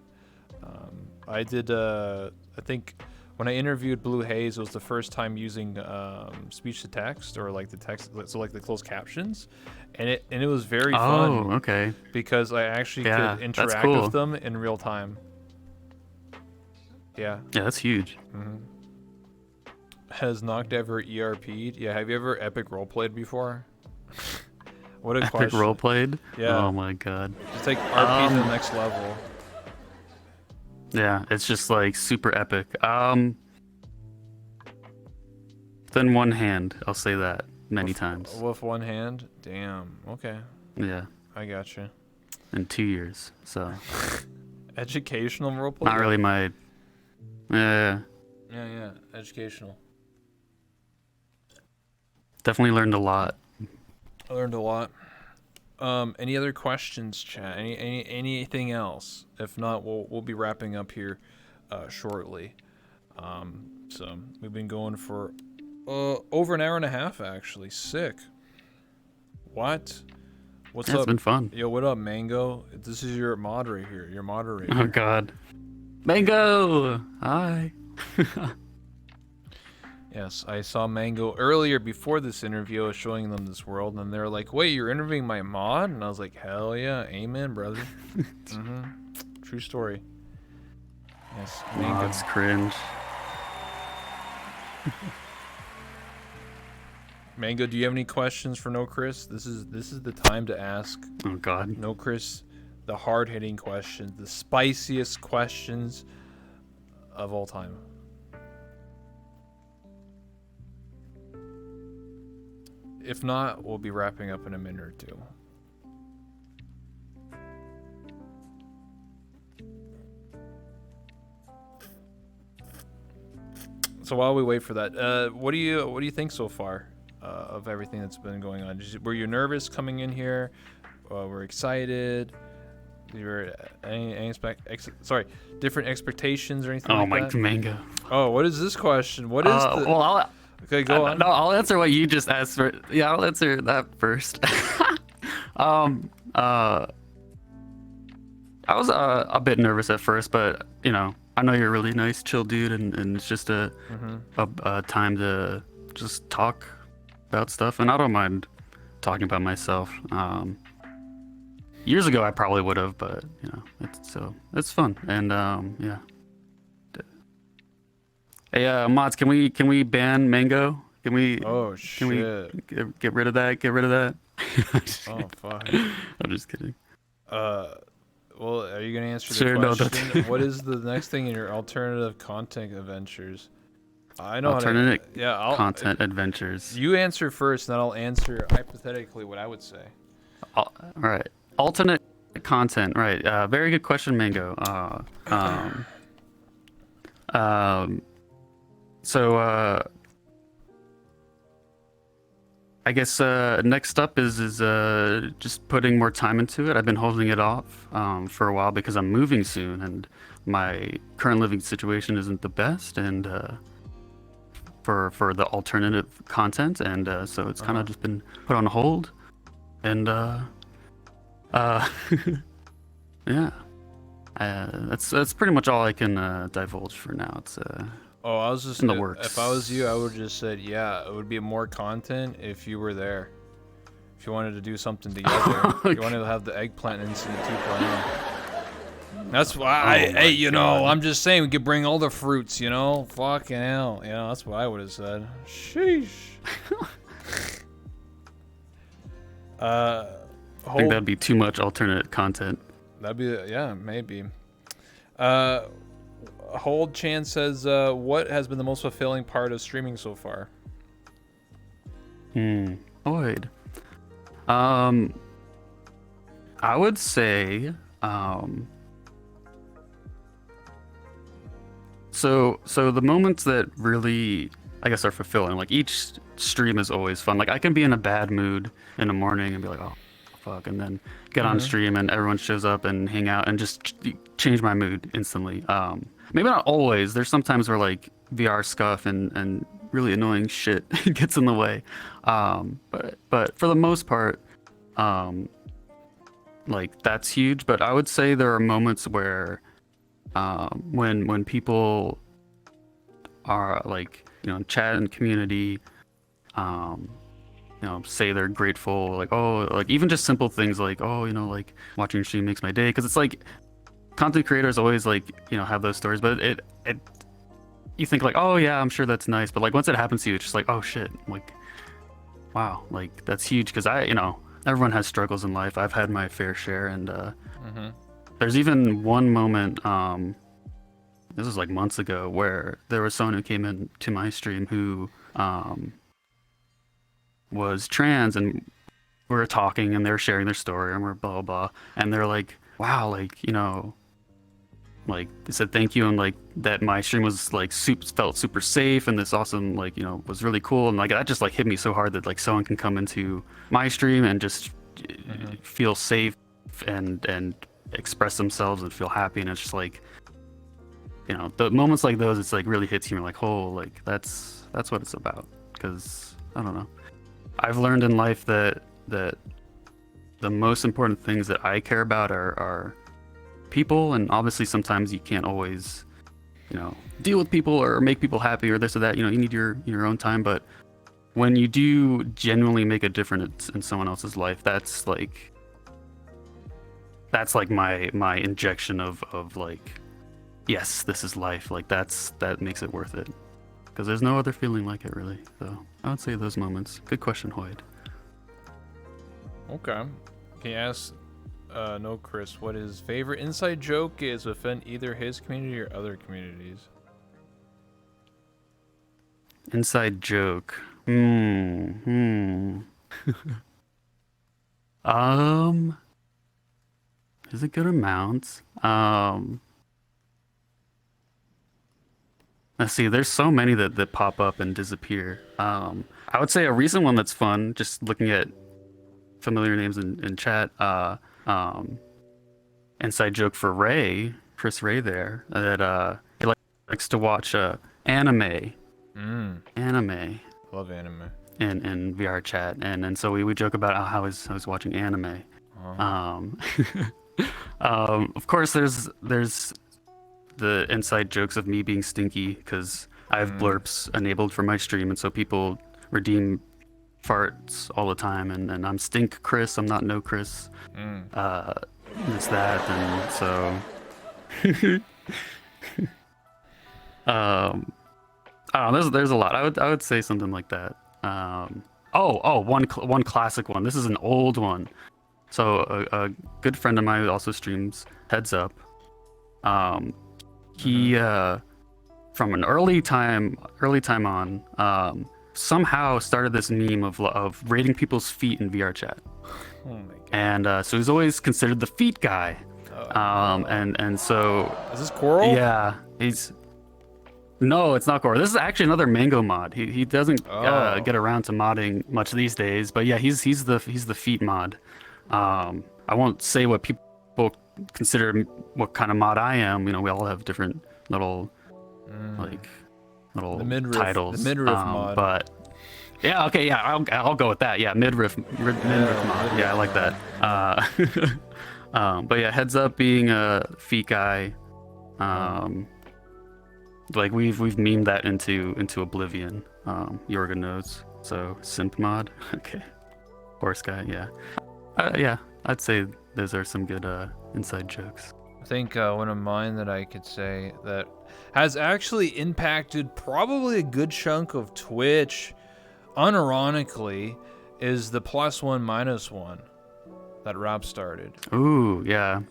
I did, I think when I interviewed Blue Haze, it was the first time using speech to text, or like the text, so like the closed captions, and it was very fun. Oh, okay. Because I actually could interact with them in real time. Yeah. Yeah, that's huge. Has Noct ever ERP'd? Yeah. Have you ever epic roleplayed before? What a question. Epic roleplayed? Yeah. Oh my god. Just take RP to the next level. Yeah, it's just like super epic. Then one hand, I'll say that many times. With one hand? Damn. Okay. Yeah. I gotcha. In 2 years, so. Educational roleplay? Not really my. Yeah. Educational. Definitely learned a lot. I learned a lot. Any other questions, chat? Anything else? If not, we'll be wrapping up here shortly. So we've been going for over an hour and a half, actually. Sick. What's up? It's been fun. Yo, what up, Mango? This is your moderator here. Your moderator. Oh god. Mango! Hi. Yes, I saw Mango earlier before this interview. I was showing them this world, and they're like, wait, you're interviewing my mod? And I was like, hell yeah, amen, brother. True story. Yes, Mango. Mods cringe. Mango, do you have any questions for NoKrisss? This is the time to ask. Oh god. NoKrisss the hard-hitting questions, the spiciest questions of all time. If not, we'll be wrapping up in a minute or two. So while we wait for that, what do you think so far of everything that's been going on? Were you nervous coming in here? Were excited? You were different expectations or anything? Oh like that? my Mango. Oh, what is this question? What is the? Well, Okay, go on. No, I'll answer what you just asked for. Yeah, I'll answer that first. I was a bit nervous at first, but I know you're a really nice, chill dude, and it's just a time to just talk about stuff, and I don't mind talking about myself. Years ago, I probably would have, but it's fun, and yeah. Hey, mods, can we ban mango? Can we? Oh Can we shit. get rid of that? Get rid of that? Oh fuck. I'm just kidding. Well, are you gonna answer the Sure, no, question? don't. What is the next thing in your alternative content adventures? I know Alternate how to. Yeah, I'll. content adventures. You answer first, and then I'll answer hypothetically what I would say. All right. Alternate content. Right. Very good question, Mango. So I guess next up is just putting more time into it. I've been holding it off for a while because I'm moving soon, and my current living situation isn't the best, and for the alternative content, and so it's kind of just been put on hold, and yeah, that's pretty much all I can divulge for now. It's Oh, I was just in the works. If I was you, I would just said, yeah, it would be more content if you were there. If you wanted to do something together, if you wanted to have the eggplant incident 2.0. That's why hey, you know, I'm just saying we could bring all the fruits, you know? Fucking hell. You know, that's what I would have said. Sheesh. I think that'd be too much alternate content. That'd be, yeah, maybe. Hold Chan says, what has been the most fulfilling part of streaming so far? Lloyd. I would say, so the moments that really, I guess, are fulfilling, like each stream is always fun. Like I can be in a bad mood in the morning and be like, oh, fuck, and then get on stream and everyone shows up and hang out and just change my mood instantly. Maybe not always. There's sometimes where like VR scuff and really annoying shit gets in the way. But for the most part, like that's huge. But I would say there are moments where when people are like, you know, chat and community, you know, say they're grateful, like, oh, like even just simple things like, oh, you know, like watching your stream makes my day, because it's like content creators always like, you know, have those stories, but it you think like, oh yeah, I'm sure that's nice, but like once it happens to you, it's just like, oh shit, like wow, like that's huge, because you know, everyone has struggles in life. I've had my fair share, and there's even one moment, this was like months ago, where there was someone who came in to my stream who was trans, and we were talking and they were sharing their story and we're blah blah blah, and they're like, wow, like, you know, like they said thank you, and like that my stream was like felt super safe, and this awesome, like, you know, was really cool, and like that just like hit me so hard that like someone can come into my stream and just feel safe and express themselves and feel happy, and it's just like, you know, the moments like those, it's like really hits you, and like, oh, like that's what it's about. Because I don't know, I've learned in life that the most important things that I care about are people, and obviously sometimes you can't always, you know, deal with people or make people happy or this or that, you know, you need your own time, but when you do genuinely make a difference in someone else's life, that's like my injection of like, yes, this is life, like that makes it worth it, because there's no other feeling like it, really. So I would say those moments. Good question, Hoyd. Okay. Can you ask NoKrisss what his favorite inside joke is within either his community or other communities? Inside joke. There's a good amount. Let's see, there's so many that pop up and disappear. I would say a recent one that's fun, just looking at familiar names in chat, inside joke for Ray, Chris Ray there, that he likes to watch anime. Anime. Love anime. In VR chat, and so we joke about how I was watching anime. Of course, there's the inside jokes of me being stinky, because I have blurps enabled for my stream, and so people redeem farts all the time, and I'm NoKrisss. I'm not NoKrisss. This that, and so. I don't know, there's a lot. I would say something like that. One classic one. This is an old one. So a good friend of mine who also streams Heads Up. He from an early time on somehow started this meme of rating people's feet in VR chat. Oh my god. And so he's always considered the feet guy. And so is this Coral? Yeah, no, it's not Coral. This is actually another Mango mod. He doesn't get around to modding much these days, but yeah, he's the feet mod. I won't say what people consider what kind of mod I am. You know, we all have different little titles. The midriff mod. But yeah, okay, yeah, I'll go with that. Yeah, midriff mod. Yeah, I like that. But yeah, Heads Up being a feet guy. Like we've memed that into oblivion. Yorga knows. So simp mod. Okay. Horse guy. Yeah. Yeah. I'd say those are some good inside jokes. I think one of mine that I could say that has actually impacted probably a good chunk of Twitch, unironically, is the +1 - that Rob started. Ooh, yeah.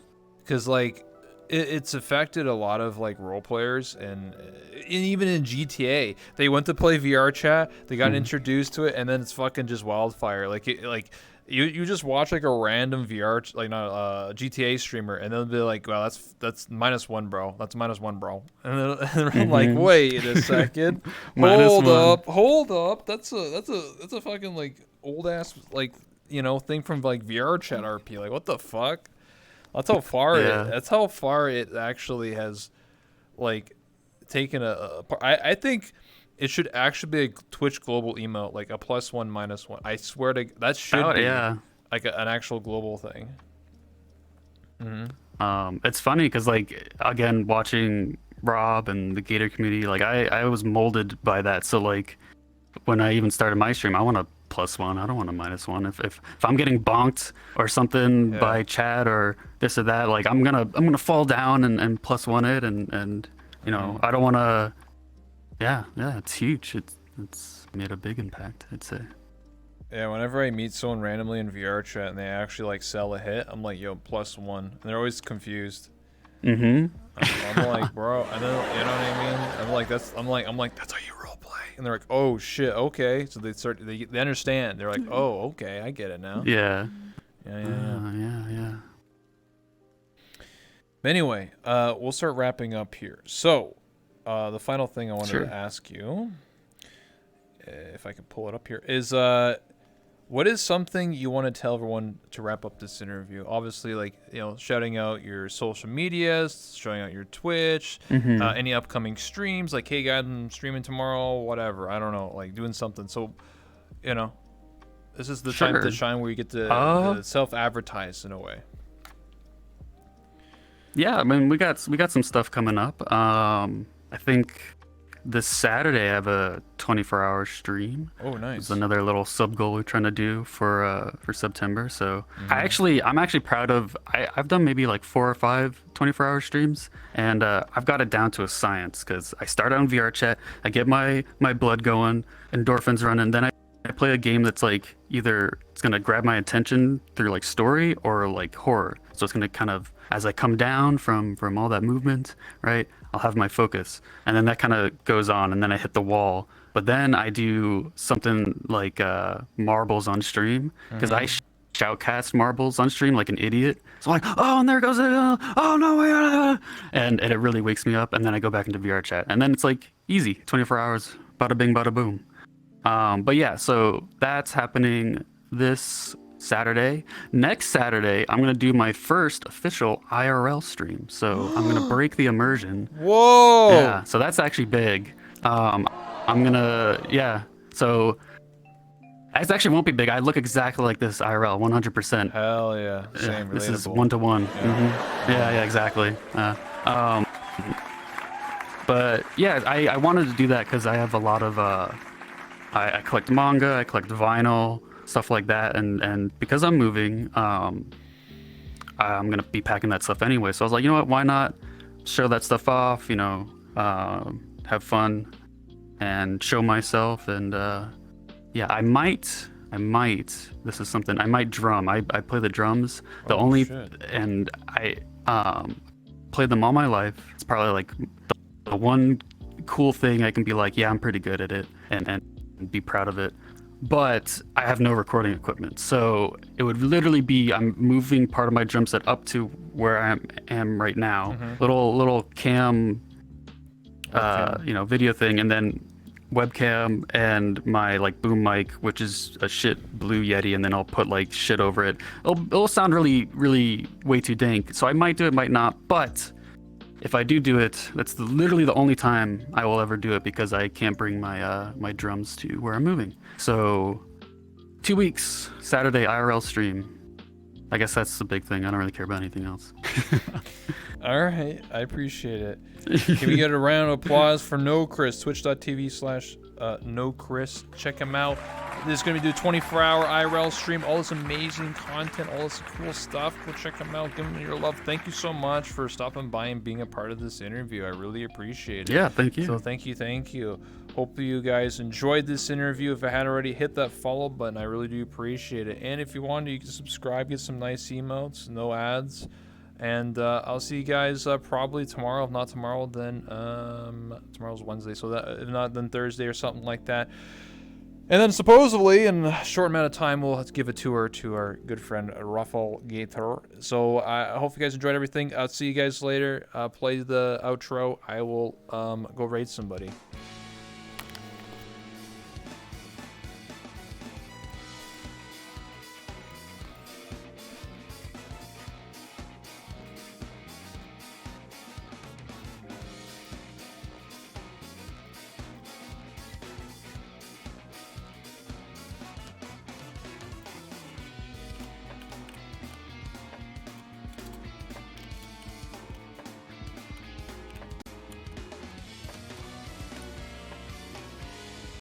Because like it's affected a lot of like role players, and even in GTA, they went to play VR chat, they got introduced to it, and then it's fucking just wildfire. You just watch like a random VR GTA streamer, and they'll be like, "Wow, that's -1, bro. That's -1, bro." And then I'm like, "Wait a second, hold up. That's a fucking like old ass like thing from like VR chat RP. Like what the fuck." That's how far it actually has, like, taken I think it should actually be a Twitch global emote, like a +1 -1. I swear to that should be like an actual global thing. It's funny because like again watching Rob and the Gator community, like I was molded by that. So like when I even started my stream, I want a +1. I don't want a -1. If I'm getting bonked or something by chat or this or that, like I'm gonna fall down and +1 it, and I don't want to. Yeah, it's huge. It's made a big impact, I'd say. Yeah, whenever I meet someone randomly in VR chat and they actually like sell a hit, I'm like, yo, +1, and they're always confused. I'm like, bro, and then you know what I mean? I'm like, that's how you roleplay. And they're like, oh shit, okay. So they understand. They're like, oh, okay, I get it now. Yeah. Yeah. Anyway, we'll start wrapping up here. So, the final thing I wanted to ask you, if I can pull it up here, is what is something you want to tell everyone to wrap up this interview? Obviously, like, shouting out your social medias, showing out your Twitch, any upcoming streams, like, hey guys, I'm streaming tomorrow, whatever. I don't know, like doing something. So, this is the time to shine where you get to self-advertise in a way. Yeah, I mean, we got some stuff coming up. I think this Saturday I have a 24-hour stream. Oh, nice. It's another little sub goal we're trying to do for September. So I'm actually proud of. I've done maybe like 4 or 5 24-hour streams, and I've got it down to a science because I start on VR chat, I get my blood going, endorphins running, then I play a game that's like either it's gonna grab my attention through like story or like horror. So it's gonna kind of, as I come down from all that movement, right, I'll have my focus, and then that kind of goes on, and then I hit the wall. But then I do something like marbles on stream, because I shoutcast marbles on stream like an idiot. So I'm like, oh, and there goes it, oh no, and it really wakes me up, and then I go back into VR chat, and then it's like easy, 24 hours, bada bing, bada boom. But yeah, so that's happening this Saturday. Next Saturday, I'm going to do my first official IRL stream. So I'm going to break the immersion. Whoa! Yeah, so that's actually big. I'm going to, yeah. So it actually won't be big. I look exactly like this IRL, 100%. Hell yeah. Same, yeah, this is 1-to-1. Yeah, exactly. But yeah, I wanted to do that because I have a lot of I collect manga, I collect vinyl, stuff like that, and because I'm moving, I'm gonna be packing that stuff anyway. So I was like, you know what? Why not show that stuff off? Have fun and show myself. And yeah, I might. This is something I might drum. I play the drums. Shit. And I played them all my life. It's probably like the one cool thing I can be like, yeah, I'm pretty good at it, and be proud of it. But I have no recording equipment, so it would literally be I'm moving part of my drum set up to where I am right now. Little cam, video thing, and then webcam and my like boom mic, which is a shit Blue Yeti, and then I'll put like shit over it. It'll sound really way too dank. So I might do it, might not. But if I do it, that's literally the only time I will ever do it, because I can't bring my drums to where I'm moving. So 2 weeks, Saturday IRL stream. I guess that's the big thing. I don't really care about anything else. All right, I appreciate it. Can we get a round of applause for NoKrisss? Twitch.tv/NoKrisss. Check him out. This is going to be do 24-hour IRL stream. All this amazing content, all this cool stuff. Go check him out. Give him your love. Thank you so much for stopping by and being a part of this interview. I really appreciate it. Yeah, thank you. So thank you. Hope you guys enjoyed this interview. If I hadn't already, hit that follow button. I really do appreciate it. And if you want to, you can subscribe, get some nice emotes, no ads. And I'll see you guys probably tomorrow. If not tomorrow, then tomorrow's Wednesday. So that, if not, then Thursday or something like that. And then supposedly, in a short amount of time, we'll have to give a tour to our good friend Ruffle Gator. So I hope you guys enjoyed everything. I'll see you guys later. Play the outro. I will go raid somebody.